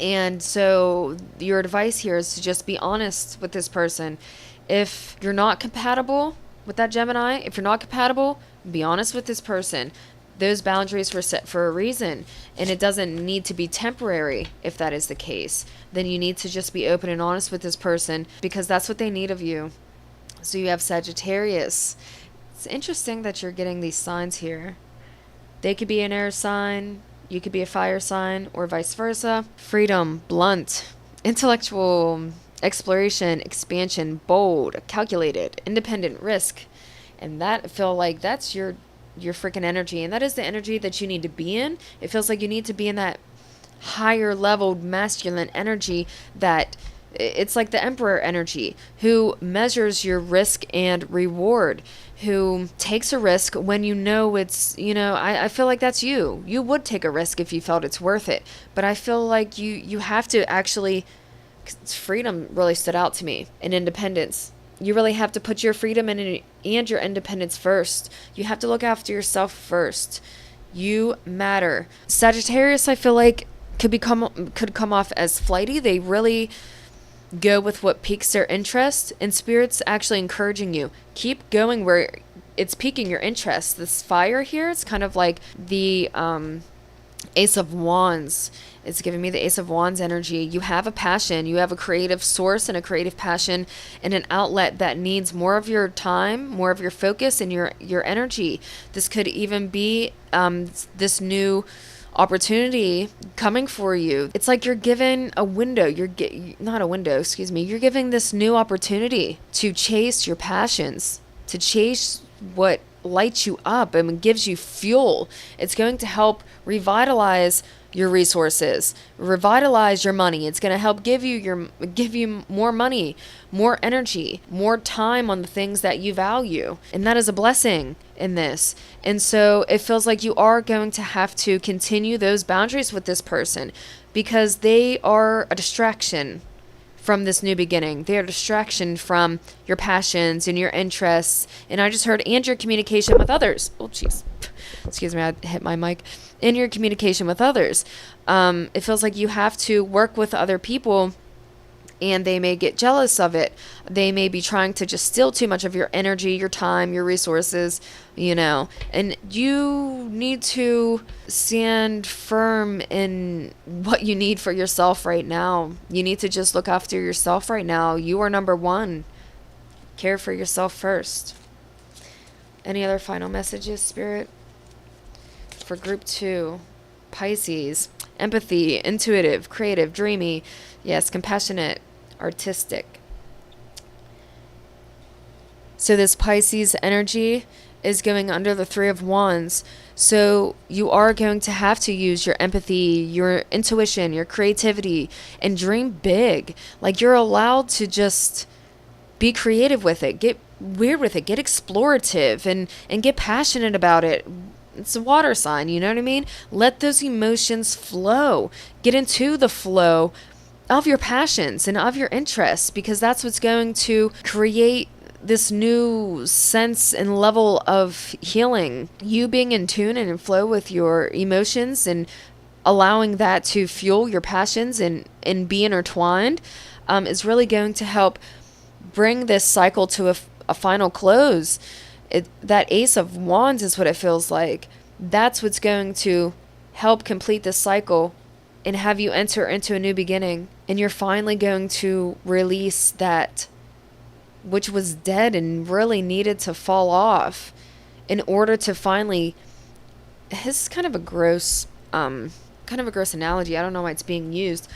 And so your advice here is to just be honest with this person. If you're not compatible with that Gemini, if you're not compatible, be honest with this person. Those boundaries were set for a reason, and it doesn't need to be temporary. If that is the case, then you need to just be open and honest with this person, because that's what they need of you. So you have Sagittarius. It's interesting that you're getting these signs here. They could be an air sign, you could be a fire sign, or vice versa. Freedom, blunt, intellectual, exploration, expansion, bold, calculated, independent, risk. And that, I feel like that's your freaking energy. And that is the energy that you need to be in. It feels like you need to be in that higher leveled masculine energy, that it's like the emperor energy, who measures your risk and reward, who takes a risk when it's, I feel like that's you. You would take a risk if you felt it's worth it. But I feel like you have to actually, freedom really stood out to me, and independence. you really have to put your freedom and your independence first. You have to look after yourself first. You matter. Sagittarius, I feel like could come off as flighty. They really go with what piques their interest, and Spirit's actually encouraging you. Keep going where it's piquing your interest. This fire here, it's kind of like the Ace of Wands. It's giving me the Ace of Wands energy. You have a passion. You have a creative source and a creative passion and an outlet that needs more of your time, more of your focus and your energy. This could even be this new opportunity coming for you. It's like you're given a window. Not a window, excuse me. You're giving this new opportunity to chase your passions, to chase what lights you up and gives you fuel. It's going to help revitalize your resources, revitalize your money. It's going to help give you more money, more energy, more time on the things that you value. And that is a blessing in this. And so it feels like you are going to have to continue those boundaries with this person because they are a distraction from this new beginning. They are a distraction from your passions and your interests. And I just heard, and your communication with others. Oh, jeez. Excuse me, I hit my mic. In your communication with others. It feels like you have to work with other people and they may get jealous of it. They may be trying to just steal too much of your energy, your time, your resources, and you need to stand firm in what you need for yourself right now. You need to just look after yourself right now. You are number one. Care for yourself first. Any other final messages, Spirit? For group 2, Pisces, empathy, intuitive, creative, dreamy, yes, compassionate, artistic. So this Pisces energy is going under the 3 of Wands. So you are going to have to use your empathy, your intuition, your creativity, and dream big. Like you're allowed to just be creative with it, get weird with it, get explorative, and get passionate about it. It's a water sign, you know what I mean? Let those emotions flow. Get into the flow of your passions and of your interests, because that's what's going to create this new sense and level of healing. You being in tune and in flow with your emotions and allowing that to fuel your passions and be intertwined is really going to help bring this cycle to a final close. That Ace of Wands is what it feels like. That's what's going to help complete this cycle and have you enter into a new beginning. And you're finally going to release that which was dead and really needed to fall off in order to finally... This is kind of a gross analogy. I don't know why it's being used,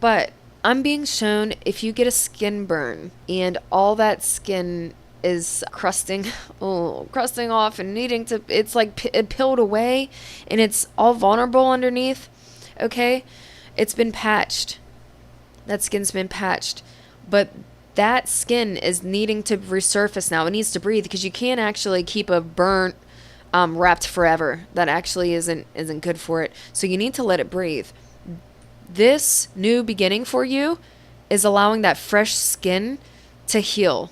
but I'm being shown if you get a skin burn and all that skin is crusting off and needing to, it's like it peeled away and it's all vulnerable underneath. Okay. It's been patched. That skin's been patched, but that skin is needing to resurface now. It needs to breathe because you can't actually keep a burnt wrapped forever. That actually isn't good for it. So you need to let it breathe. This new beginning for you is allowing that fresh skin to heal.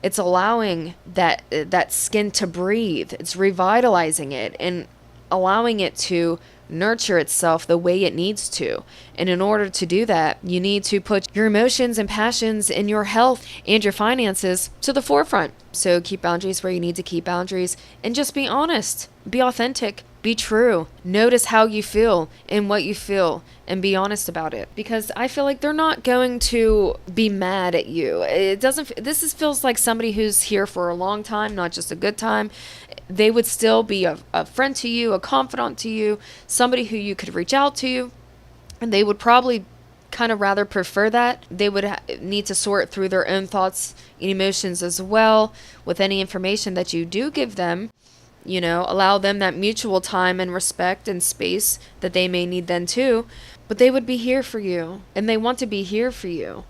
It's allowing that skin to breathe. It's revitalizing it and allowing it to nurture itself the way it needs to. And in order to do that, you need to put your emotions and passions and your health and your finances to the forefront. So keep boundaries where you need to keep boundaries and just be honest, be authentic, be true. Notice how you feel and what you feel and be honest about it, because I feel like they're not going to be mad at you. Feels like somebody who's here for a long time, not just a good time. They would still be a friend to you, a confidant to you, somebody who you could reach out to, and they would probably kind of rather prefer that. They would need to sort through their own thoughts and emotions as well with any information that you do give them. Allow them that mutual time and respect and space that they may need then too. But they would be here for you, and they want to be here for you.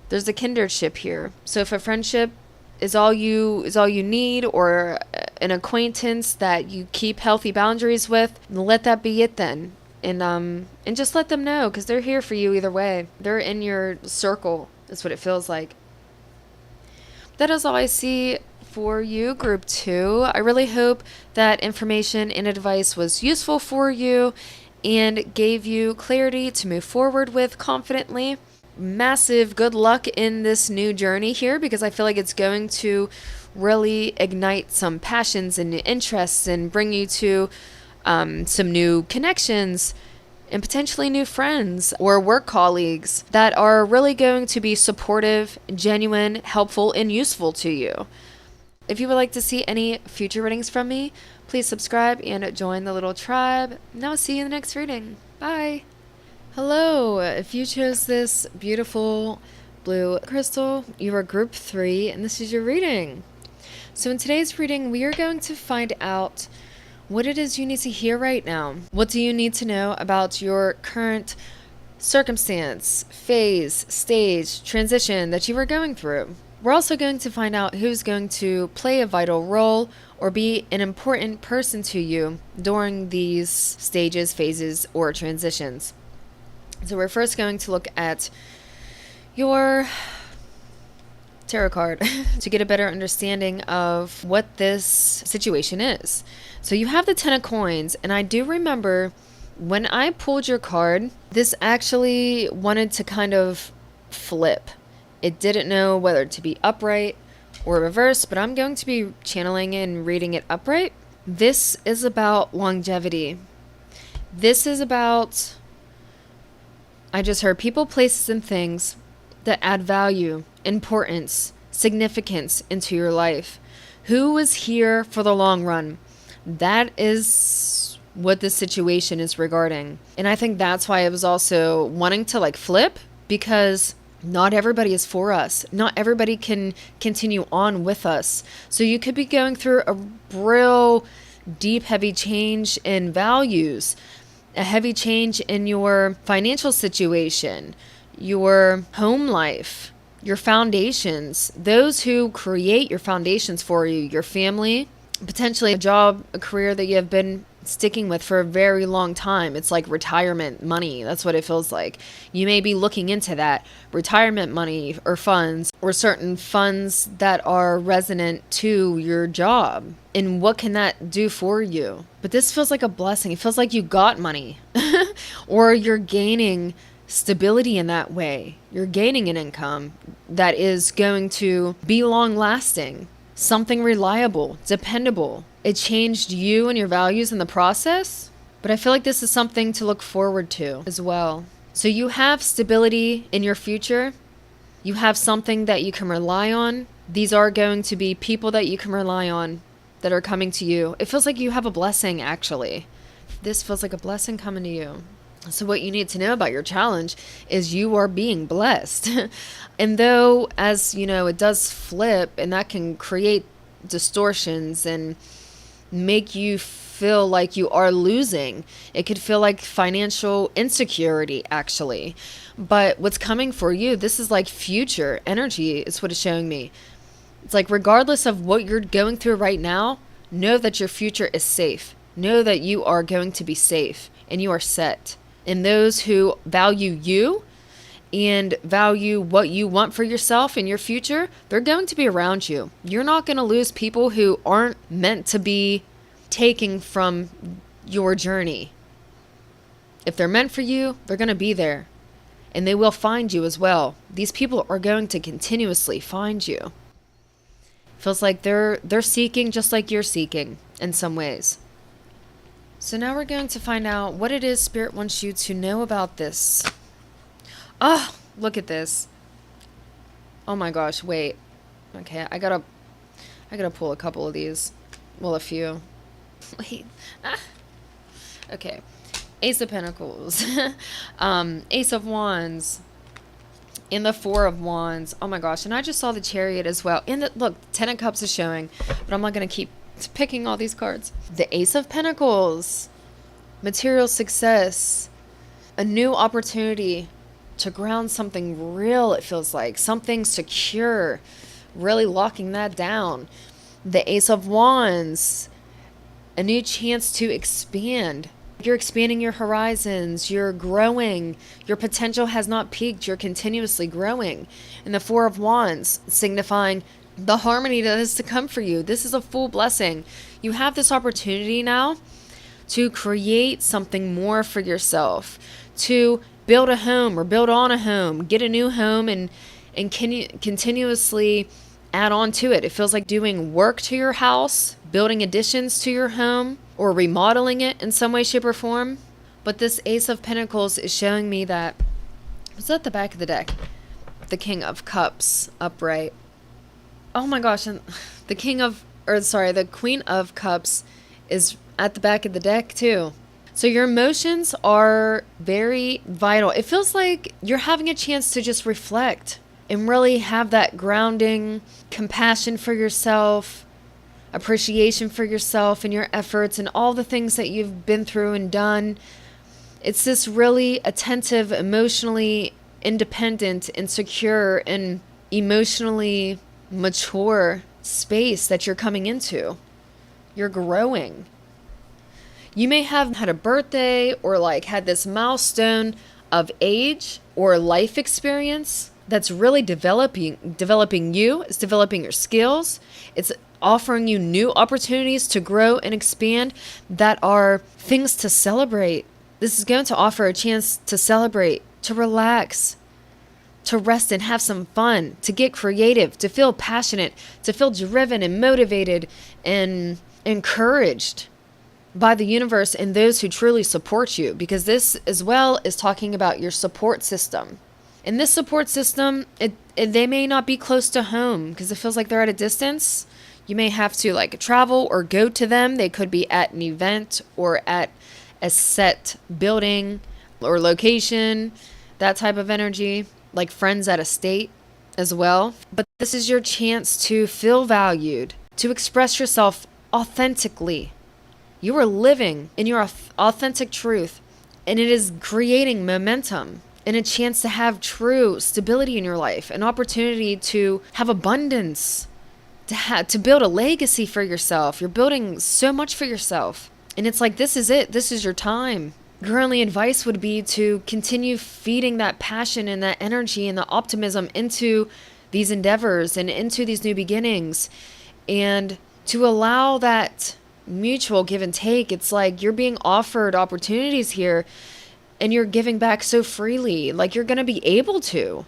There's a kindredship here. So if a friendship is all you need, or an acquaintance that you keep healthy boundaries with, let that be it then. And just let them know, because they're here for you either way. They're in your circle. That's what it feels like. that is all I see for you, group 2. I really hope that information and advice was useful for you and gave you clarity to move forward with confidently. Massive good luck in this new journey here, because I feel like it's going to really ignite some passions and new interests and bring you to some new connections and potentially new friends or work colleagues that are really going to be supportive, genuine, helpful, and useful to you. If you would like to see any future readings from me, please subscribe and join the little tribe. And I'll see you in the next reading. Bye. Hello. If you chose this beautiful blue crystal, you are group 3, and this is your reading. So in today's reading, we are going to find out what it is you need to hear right now. What do you need to know about your current circumstance, phase, stage, transition that you are going through? We're also going to find out who's going to play a vital role or be an important person to you during these stages, phases, or transitions. So we're first going to look at your tarot card to get a better understanding of what this situation is. So you have the 10 of coins, and I do remember when I pulled your card, this actually wanted to kind of flip. It didn't know whether to be upright or reverse, but I'm going to be channeling and reading it upright. This is about longevity. This is about, I just heard, people, places, and things that add value, importance, significance into your life. Who is here for the long run? That is what this situation is regarding. And I think that's why I was also wanting to flip, because not everybody is for us. Not everybody can continue on with us. So you could be going through a real deep, heavy change in values, a heavy change in your financial situation, your home life, your foundations, those who create your foundations for you, your family, potentially a job, a career that you have been sticking with for a very long time. It's like retirement money. That's what it feels like. You may be looking into that retirement money or funds, or certain funds that are resonant to your job. And what can that do for you? But this feels like a blessing. It feels like you got money or you're gaining stability in that way. You're gaining an income that is going to be long lasting. Something reliable, dependable. It changed you and your values in the process, but I feel like this is something to look forward to as well. So you have stability in your future. You have something that you can rely on. These are going to be people that you can rely on that are coming to you. It feels like you have a blessing, actually. This feels like a blessing coming to you. So what you need to know about your challenge is you are being blessed. And though, as you know, it does flip, and that can create distortions and make you feel like you are losing. It could feel like financial insecurity, actually. But what's coming for you, this is like future energy is what it's showing me. It's like, regardless of what you're going through right now, know that your future is safe. Know that you are going to be safe and you are set. And those who value you and value what you want for yourself in your future, they're going to be around you. You're not going to lose people who aren't meant to be taking from your journey. If they're meant for you, they're going to be there. And they will find you as well. These people are going to continuously find you. Feels like they're seeking just like you're seeking in some ways. So now we're going to find out what it is Spirit wants you to know about this. Oh, look at this. Oh my gosh, wait. Okay, I gotta pull a couple of these. Well, a few. Wait. Ah. Okay. Ace of Pentacles. Ace of Wands. And the Four of Wands. Oh my gosh, and I just saw the Chariot as well. And look, Ten of Cups is showing, but I'm not gonna keep picking all these cards. The Ace of Pentacles. Material success. A new opportunity to ground something real, it feels like. Something secure. Really locking that down. The Ace of Wands. A new chance to expand. You're expanding your horizons. You're growing. Your potential has not peaked. You're continuously growing. And the Four of Wands signifying the harmony that is to come for you. This is a full blessing. You have this opportunity now to create something more for yourself, to build a home or build on a home, get a new home, and continuously add on to it. It feels like doing work to your house, building additions to your home, or remodeling it in some way, shape, or form. But this Ace of Pentacles is showing me that, what's at the back of the deck? The King of Cups upright. Oh my gosh, and the the Queen of Cups is at the back of the deck too. So your emotions are very vital. It feels like you're having a chance to just reflect and really have that grounding, compassion for yourself, appreciation for yourself and your efforts and all the things that you've been through and done. It's this really attentive, emotionally independent and secure and emotionally mature space that you're coming into. You're growing. You may have had a birthday or like had this milestone of age or life experience that's really developing you. It's developing your skills. It's offering you new opportunities to grow and expand that are things to celebrate. This is going to offer a chance to celebrate, to relax, to rest and have some fun, to get creative, to feel passionate, to feel driven and motivated and encouraged by the universe and those who truly support you, because this as well is talking about your support system. In this support system, they may not be close to home because it feels like they're at a distance. You may have to like travel or go to them. They could be at an event or at a set building or location, that type of energy, like friends at a state as well. But this is your chance to feel valued, to express yourself authentically. You are living in your authentic truth, and it is creating momentum and a chance to have true stability in your life, an opportunity to have abundance, to build a legacy for yourself. You're building so much for yourself. And it's like, this is it. This is your time. Your only advice would be to continue feeding that passion and that energy and the optimism into these endeavors and into these new beginnings, and to allow that mutual give and take. It's like you're being offered opportunities here and you're giving back so freely, like you're going to be able to.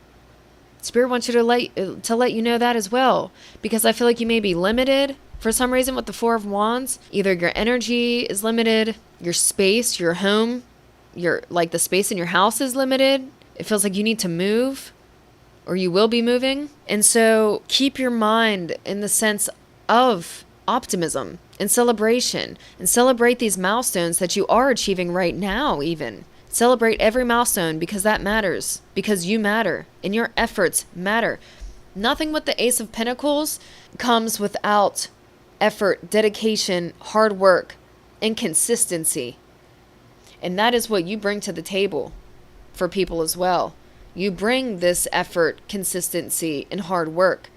Spirit wants you to let you know that as well, because I feel like you may be limited for some reason with the Four of Wands. Either your energy is limited, your space, your home, the space in your house is limited. It feels like you need to move, or you will be moving. And so keep your mind in the sense of optimism and celebration, and celebrate these milestones that you are achieving right now. Even celebrate every milestone, because that matters, because you matter and your efforts matter. Nothing with the Ace of Pentacles comes without effort, dedication, hard work, and consistency. And that is what you bring to the table for people as well. You bring this effort, consistency, and hard work,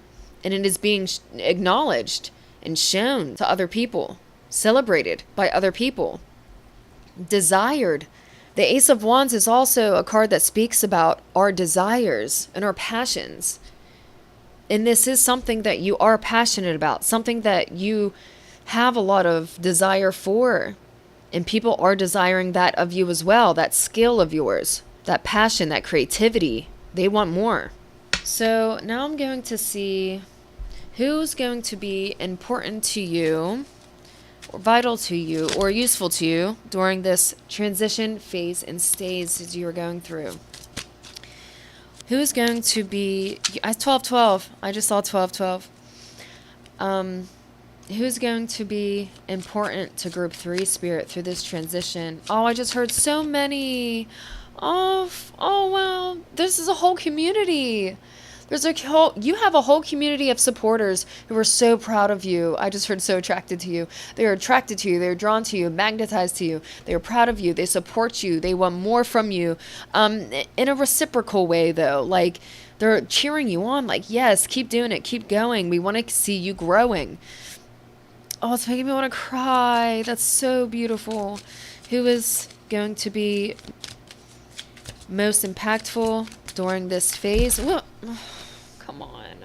and it is being acknowledged and shown to other people, celebrated by other people, desired. The Ace of Wands is also a card that speaks about our desires and our passions. And this is something that you are passionate about, something that you have a lot of desire for. And people are desiring that of you as well, that skill of yours, that passion, that creativity. They want more. So now I'm going to see who's going to be important to you, or vital to you, or useful to you during this transition phase and stage that you are going through. Who's going to be, 12-12, I just saw 12-12. Who's going to be important to group 3 spirit through this transition? Oh, I just heard so many. Oh wow, this is a whole community. You have a whole community of supporters who are so proud of you. I just heard so attracted to you. They're attracted to you. They're drawn to you, magnetized to you. They're proud of you. They support you. They want more from you. In a reciprocal way, though. Like, they're cheering you on. Like, yes, keep doing it. Keep going. We want to see you growing. Oh, it's making me want to cry. That's so beautiful. Who is going to be most impactful during this phase? Whoa. Come on.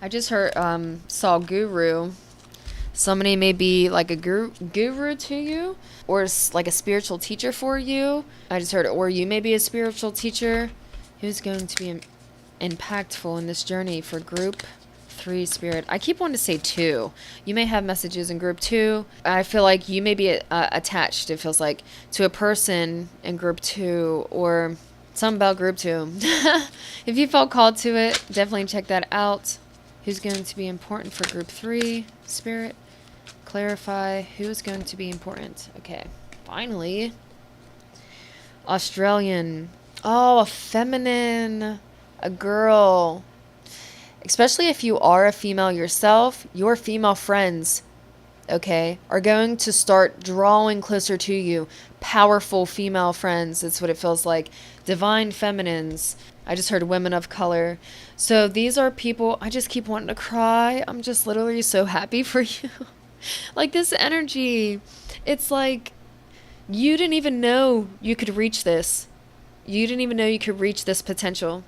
I just heard, saw guru. Somebody may be like a guru to you, or like a spiritual teacher for you. I just heard, or you may be a spiritual teacher who's going to be impactful in this journey for group 3 spirit. I keep wanting to say 2. You may have messages in group 2. I feel like you may be attached, it feels like, to a person in group 2, or something about group 2. If you felt called to it, definitely check that out. Who's going to be important for group 3 spirit? Clarify who's going to be important. Okay, finally. Australian. Oh, a feminine. A girl. Especially if you are a female yourself, your female friends, okay, are going to start drawing closer to you. Powerful female friends. That's what it feels like. Divine feminines. I just heard women of color. So these are people, I just keep wanting to cry. I'm just literally so happy for you. Like this energy, it's like you didn't even know you could reach this. You didn't even know you could reach this potential.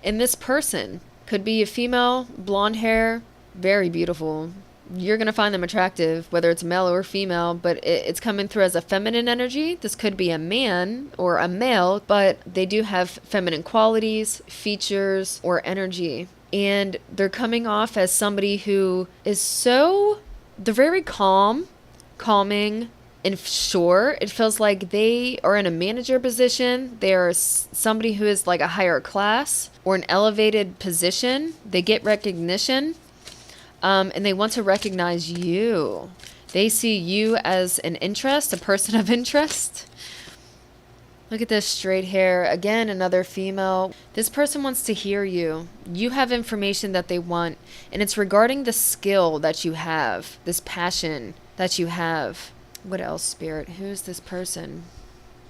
And this person could be a female, blonde hair, very beautiful. You're going to find them attractive, whether it's male or female, but it's coming through as a feminine energy. This could be a man or a male, but they do have feminine qualities, features, or energy. And they're coming off as somebody who is they're very calming, and sure, it feels like they are in a manager position. They are somebody who is like a higher class or an elevated position. They get recognition. And they want to recognize you. They see you as an interest, a person of interest. Look at this straight hair. Again, another female. This person wants to hear you. You have information that they want. And it's regarding the skill that you have, this passion that you have. What else, Spirit? Who is this person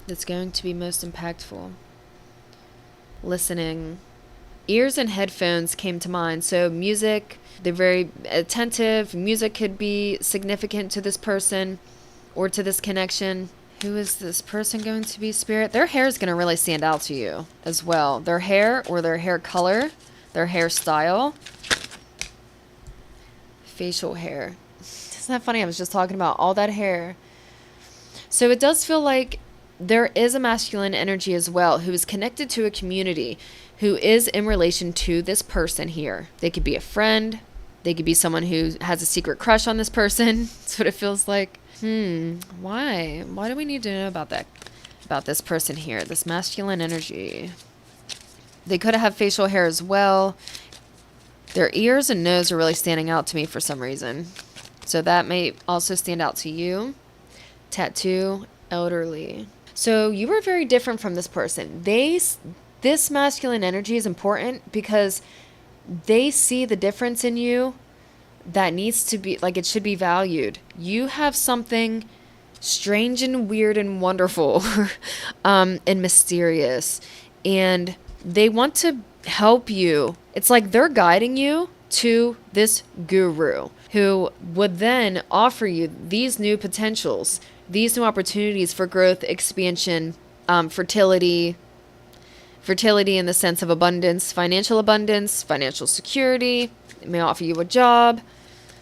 that's going to be most impactful? Listening. Ears and headphones came to mind. So music, they're very attentive. Music could be significant to this person or to this connection. Who is this person going to be, Spirit? Their hair is going to really stand out to you as well. Their hair or their hair color, their hairstyle. Facial hair. Isn't that funny? I was just talking about all that hair. So it does feel like there is a masculine energy as well who is connected to a community, who is in relation to this person here. They could be a friend. They could be someone who has a secret crush on this person. That's what it feels like. Why? Why do we need to know about that? About this person here, this masculine energy. They could have facial hair as well. Their ears and nose are really standing out to me for some reason. So that may also stand out to you. Tattoo, elderly. So you are very different from this person. This masculine energy is important because they see the difference in you that needs to be, like, it should be valued. You have something strange and weird and wonderful and mysterious, and they want to help you. It's like they're guiding you to this guru who would then offer you these new potentials, these new opportunities for growth, expansion, fertility in the sense of abundance, financial security. It may offer you a job.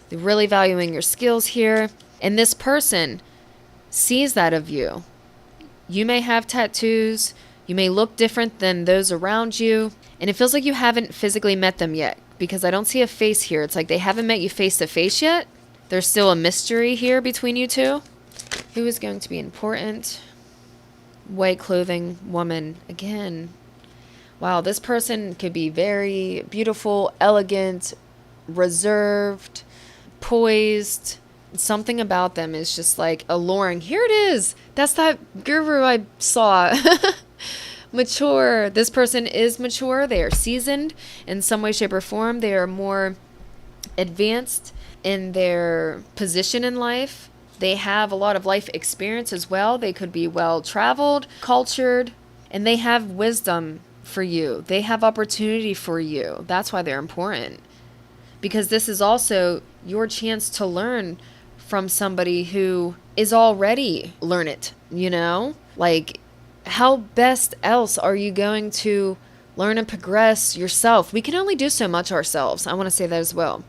They're really valuing your skills here. And this person sees that of you. You may have tattoos. You may look different than those around you. And it feels like you haven't physically met them yet because I don't see a face here. It's like they haven't met you face to face yet. There's still a mystery here between you two. Who is going to be important? White clothing woman. Again. Wow, this person could be very beautiful, elegant, reserved, poised. Something about them is just like alluring. Here it is. That's that guru I saw. Mature. This person is mature. They are seasoned in some way, shape, or form. They are more advanced in their position in life. They have a lot of life experience as well. They could be well-traveled, cultured, and they have wisdom for you. They have opportunity for you. That's why they're important. Because this is also your chance to learn from somebody who is already learn it, you know? Like, how best else are you going to learn and progress yourself. We can only do so much ourselves. I want to say that as well.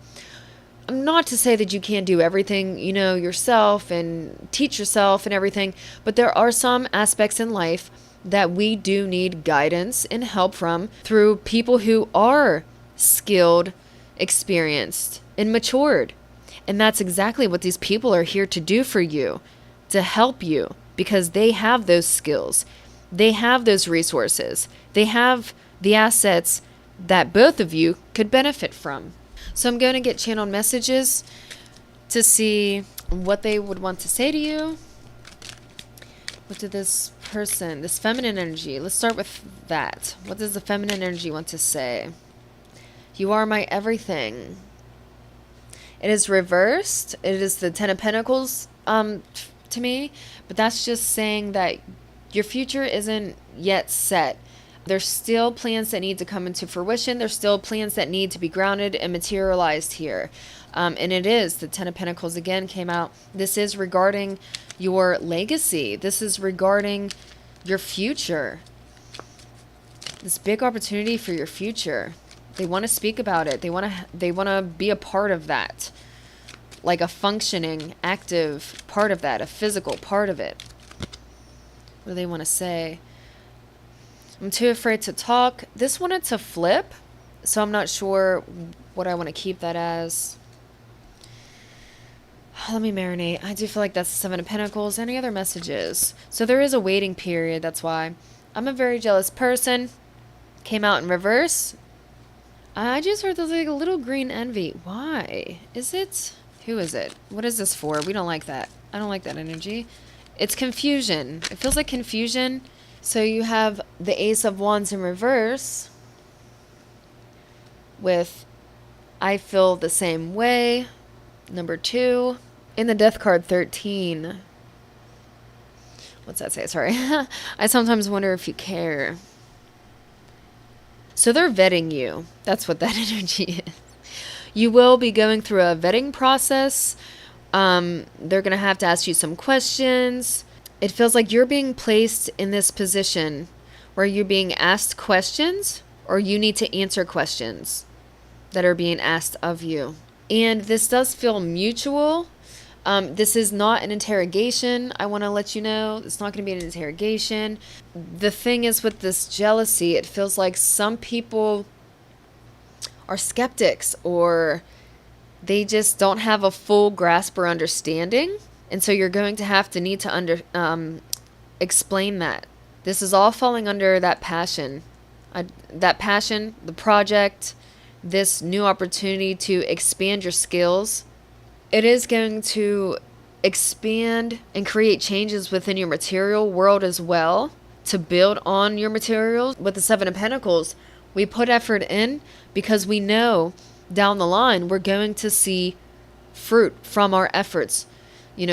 Not to say that you can't do everything, yourself and teach yourself and everything, but there are some aspects in life that we do need guidance and help from through people who are skilled, experienced, and matured. And that's exactly what these people are here to do for you, to help you, because they have those skills. They have those resources. They have the assets that both of you could benefit from. So I'm going to get channeled messages to see what they would want to say to you. What did this person, this feminine energy, let's start with that. What does the feminine energy want to say? You are my everything. It is reversed. It is the Ten of Pentacles to me, but that's just saying that your future isn't yet set. There's still plans that need to come into fruition. There's still plans that need to be grounded and materialized here. And it is, the Ten of Pentacles again came out. This is regarding your legacy. This is regarding your future. This big opportunity for your future. They want to speak about it. They want to be a part of that. Like a functioning, active part of that, a physical part of it. What do they want to say? I'm too afraid to talk. This wanted to flip, so I'm not sure what I want to keep that as. Let me marinate. I do feel like that's the Seven of Pentacles. Any other messages? So there is a waiting period, that's why. I'm a very jealous person. Came out in reverse. I just heard there's like a little green envy. Why? Is it? Who is it? What is this for? We don't like that. I don't like that energy. It's confusion. It feels like confusion. So you have the Ace of Wands in reverse with I feel the same way. Number 2. In the Death card 13. What's that say? Sorry. I sometimes wonder if you care. So they're vetting you. That's what that energy is. You will be going through a vetting process. They're going to have to ask you some questions. It feels like you're being placed in this position where you're being asked questions or you need to answer questions that are being asked of you. And this does feel mutual. This is not an interrogation. I want to let you know it's not going to be an interrogation. The thing is with this jealousy, it feels like some people are skeptics or they just don't have a full grasp or understanding. And so you're going to have to need to explain that. This is all falling under that passion. The project, this new opportunity to expand your skills. It is going to expand and create changes within your material world as well to build on your materials. With the Seven of Pentacles, we put effort in because we know down the line we're going to see fruit from our efforts.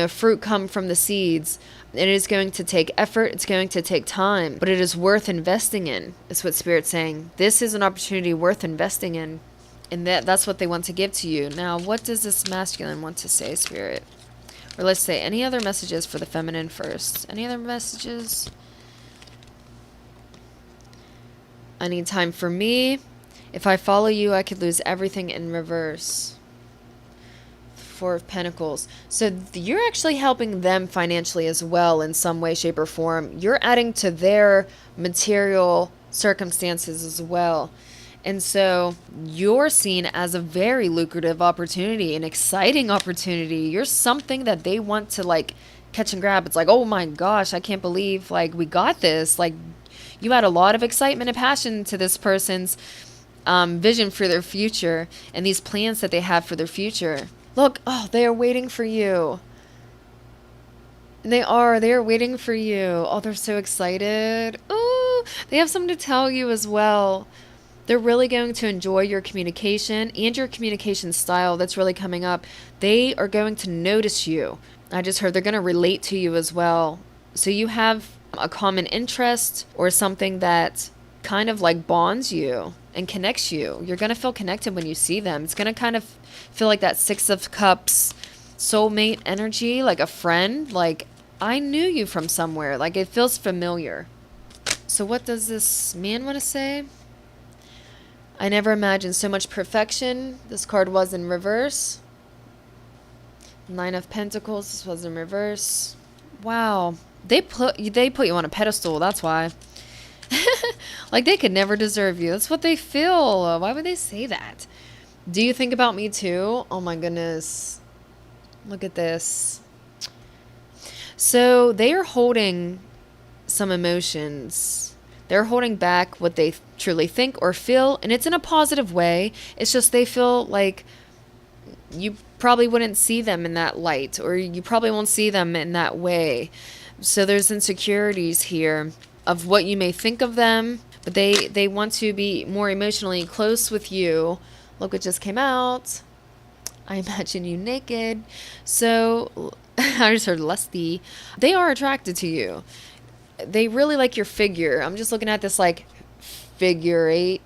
Fruit come from the seeds. It is going to take effort. It's going to take time, but it is worth investing in. Is what Spirit's saying. This is an opportunity worth investing in. And that's what they want to give to you. Now, what does this masculine want to say, Spirit? Or let's say any other messages for the feminine first. Any other messages? I need time for me. If I follow you, I could lose everything in reverse. Four of Pentacles. So you're actually helping them financially as well in some way, shape, or form. You're adding to their material circumstances as well. And so you're seen as a very lucrative opportunity, an exciting opportunity. You're something that they want to catch and grab. It's like, oh my gosh, I can't believe we got this. You add a lot of excitement and passion to this person's vision for their future and these plans that they have for their future. Look, they are waiting for you. They are waiting for you. Oh, they're so excited. Oh, they have something to tell you as well. They're really going to enjoy your communication and your communication style that's really coming up. They are going to notice you. I just heard they're going to relate to you as well. So you have a common interest or something that kind of bonds you and connects you. You're going to feel connected when you see them. It's going to kind of feel like that Six of Cups soulmate energy, like a friend. I knew you from somewhere. It feels familiar. So what does this man want to say? I never imagined so much perfection. This card was in reverse. Nine of Pentacles. This was in reverse. Wow. They put you on a pedestal. That's why. Like they could never deserve you. That's what they feel. Why would they say that? Do you think about me too? Oh my goodness. Look at this. So they are holding some emotions. They're holding back what they truly think or feel, and it's in a positive way. It's just they feel like you probably wouldn't see them in that light, or you probably won't see them in that way. So there's insecurities here of what you may think of them, but they want to be more emotionally close with you. Look what just came out. I imagine you naked. So I just heard lusty. They are attracted to you. They really like your figure. I'm just looking at this like figure 8.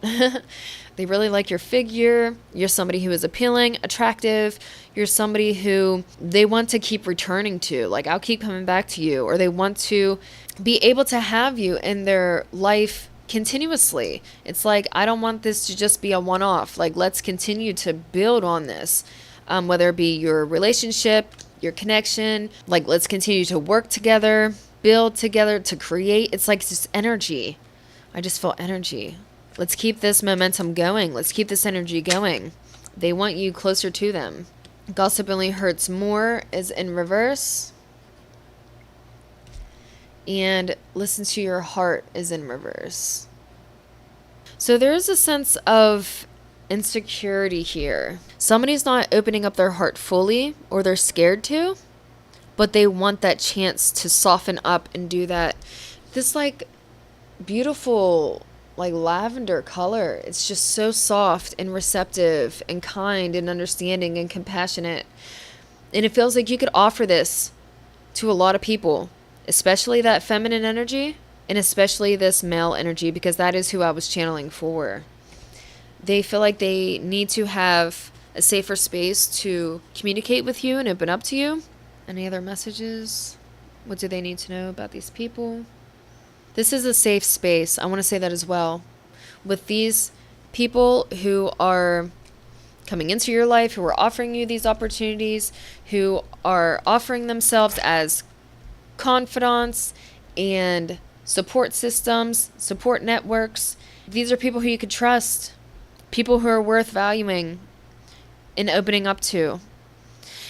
They really like your figure. You're somebody who is appealing, attractive. You're somebody who they want to keep returning to. Like, I'll keep coming back to you. Or they want to be able to have you in their life continuously. It's like, I don't want this to just be a one-off. Like, let's continue to build on this. Whether it be your relationship, your connection. Like, let's continue to work together, build together, to create. It's like just energy. I just feel energy. Let's keep this momentum going. Let's keep this energy going. They want you closer to them. Gossip only hurts more is in reverse. And listen to your heart is in reverse. So there is a sense of insecurity here. Somebody's not opening up their heart fully, or they're scared to, but they want that chance to soften up and do that. This like beautiful like lavender color. It's just so soft and receptive and kind and understanding and compassionate. And it feels like you could offer this to a lot of people, especially that feminine energy and especially this male energy, because that is who I was channeling for. They feel like they need to have a safer space to communicate with you and open up to you. Any other messages? What do they need to know about these people? This is a safe space. I want to say that as well. With these people who are coming into your life, who are offering you these opportunities, who are offering themselves as confidants and support systems, support networks. These are people who you could trust, people who are worth valuing and opening up to.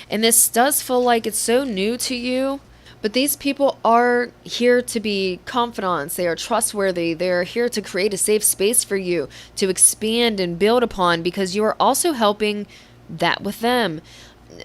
And this does feel like it's so new to you, but these people are here to be confidants. They are trustworthy. They are here to create a safe space for you to expand and build upon, because you are also helping that with them.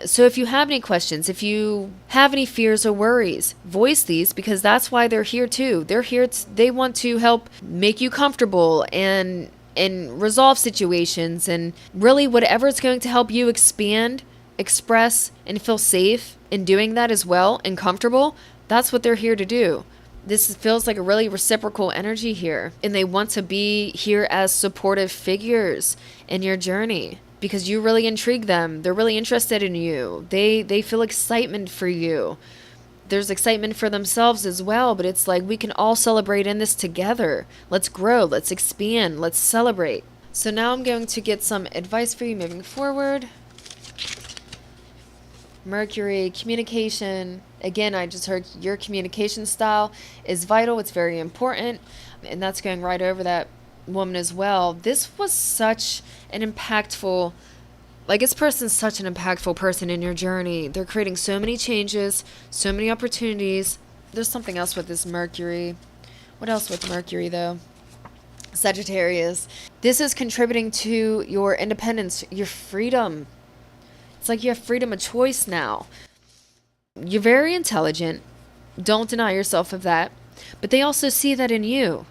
So if you have any questions, if you have any fears or worries, voice these, because that's why they're here too. They're here. They want to help make you comfortable and resolve situations, and really whatever is going to help you expand, express, and feel safe in doing that as well, and comfortable. That's what they're here to do. This feels like a really reciprocal energy here, and they want to be here as supportive figures in your journey, because you really intrigue them. They're really interested in you. They feel excitement for you. There's excitement for themselves as well, but it's like we can all celebrate in this together. Let's grow, let's expand, let's celebrate. So now I'm going to get some advice for you moving forward. Mercury, communication. Again, I just heard your communication style is vital. It's very important. And that's going right over that woman as well. This was such an impactful, like this person's such an impactful person in your journey. They're creating so many changes, so many opportunities. There's something else with this Mercury. What else with Mercury though? Sagittarius. This is contributing to your independence, your freedom. It's like you have freedom of choice now. You're very intelligent. Don't deny yourself of that. But they also see that in you.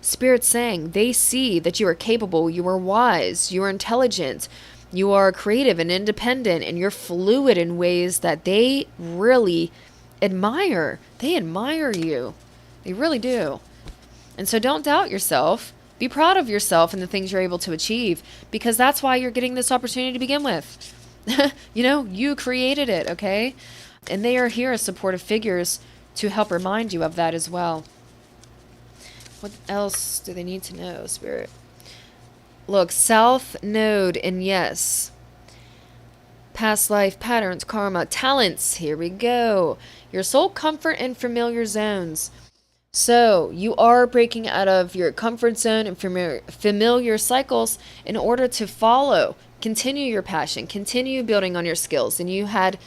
Spirit's saying they see that you are capable, you are wise, you are intelligent, you are creative and independent, and you're fluid in ways that they really admire. They admire you. They really do. And so don't doubt yourself. Be proud of yourself and the things you're able to achieve, because that's why you're getting this opportunity to begin with. You know, you created it, okay? And they are here as supportive figures to help remind you of that as well. What else do they need to know, Spirit? Look, South Node and yes. Past life patterns, karma, talents. Here we go. Your soul comfort and familiar zones. So you are breaking out of your comfort zone and familiar cycles in order to continue your passion, continue building on your skills. And you had,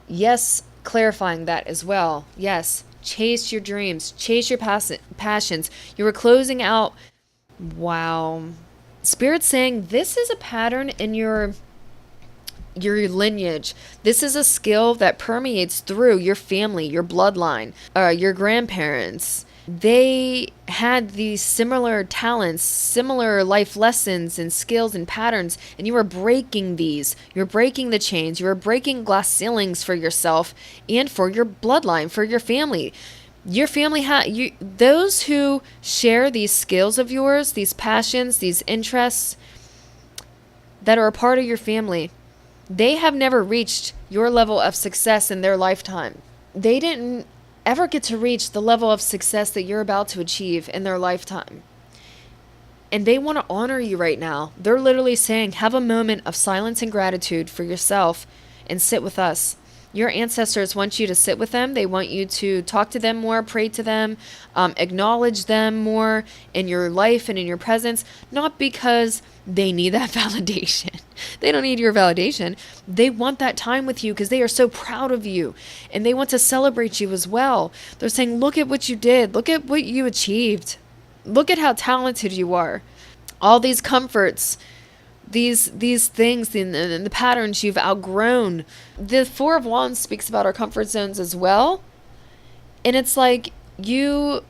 yes, clarifying that as well. Yes, chase your dreams, chase your passions. You were closing out. Wow. Spirit's saying this is a pattern in your lineage. This is a skill that permeates through your family, your bloodline, your grandparents. They had these similar talents, similar life lessons and skills and patterns, and you are breaking these. You're breaking the chains. You are breaking glass ceilings for yourself and for your bloodline, for your family. Your family those who share these skills of yours, these passions, these interests that are a part of your family. They have never reached your level of success in their lifetime. They didn't ever get to reach the level of success that you're about to achieve in their lifetime. And they want to honor you right now. They're literally saying, have a moment of silence and gratitude for yourself and sit with us. Your ancestors want you to sit with them. They want you to talk to them more, pray to them, acknowledge them more in your life and in your presence, not because they need that validation. They don't need your validation. They want that time with you because they are so proud of you and they want to celebrate you as well. They're saying, look at what you did. Look at what you achieved. Look at how talented you are. All these comforts, these things and the patterns you've outgrown. The Four of Wands speaks about our comfort zones as well. And it's like you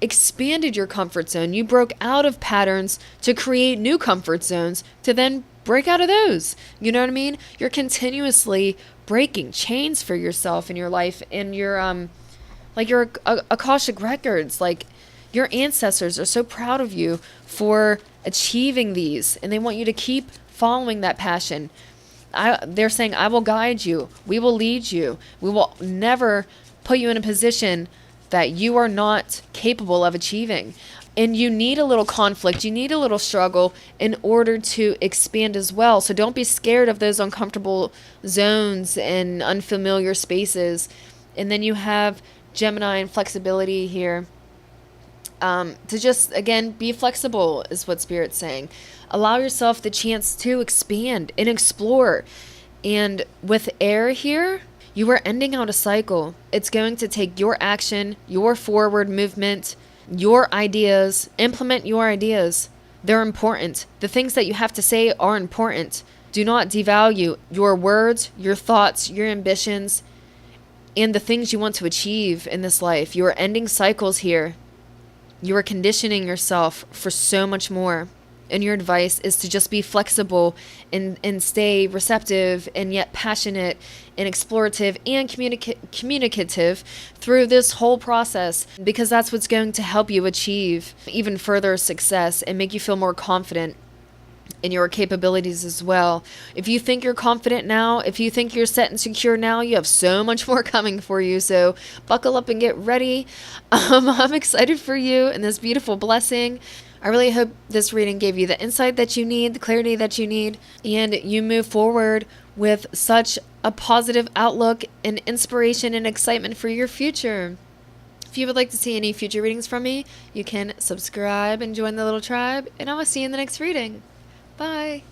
expanded your comfort zone. You broke out of patterns to create new comfort zones to then break out of those. You know what I mean? You're continuously breaking chains for yourself in your life, and your your Akashic records, like your ancestors are so proud of you for achieving these, and they want you to keep following that passion. They're saying, I will guide you. We will lead you. We will never put you in a position that you are not capable of achieving. And you need a little conflict. You need a little struggle in order to expand as well. So don't be scared of those uncomfortable zones and unfamiliar spaces. And then you have Gemini and flexibility here. To just, again, be flexible is what Spirit's saying. Allow yourself the chance to expand and explore. And with air here, you are ending out a cycle. It's going to take your action, your forward movement, your ideas. Implement your ideas. They're important. The things that you have to say are important. Do not devalue your words, your thoughts, your ambitions, and the things you want to achieve in this life. You are ending cycles here. You are conditioning yourself for so much more. And your advice is to just be flexible and stay receptive and yet passionate and explorative and communicative through this whole process, because that's what's going to help you achieve even further success and make you feel more confident in your capabilities as well. If you think you're confident now, if you think you're set and secure now, you have so much more coming for you. So buckle up and get ready. I'm excited for you and this beautiful blessing. I really hope this reading gave you the insight that you need, the clarity that you need, and you move forward with such a positive outlook and inspiration and excitement for your future. If you would like to see any future readings from me, you can subscribe and join the little tribe, and I will see you in the next reading. Bye.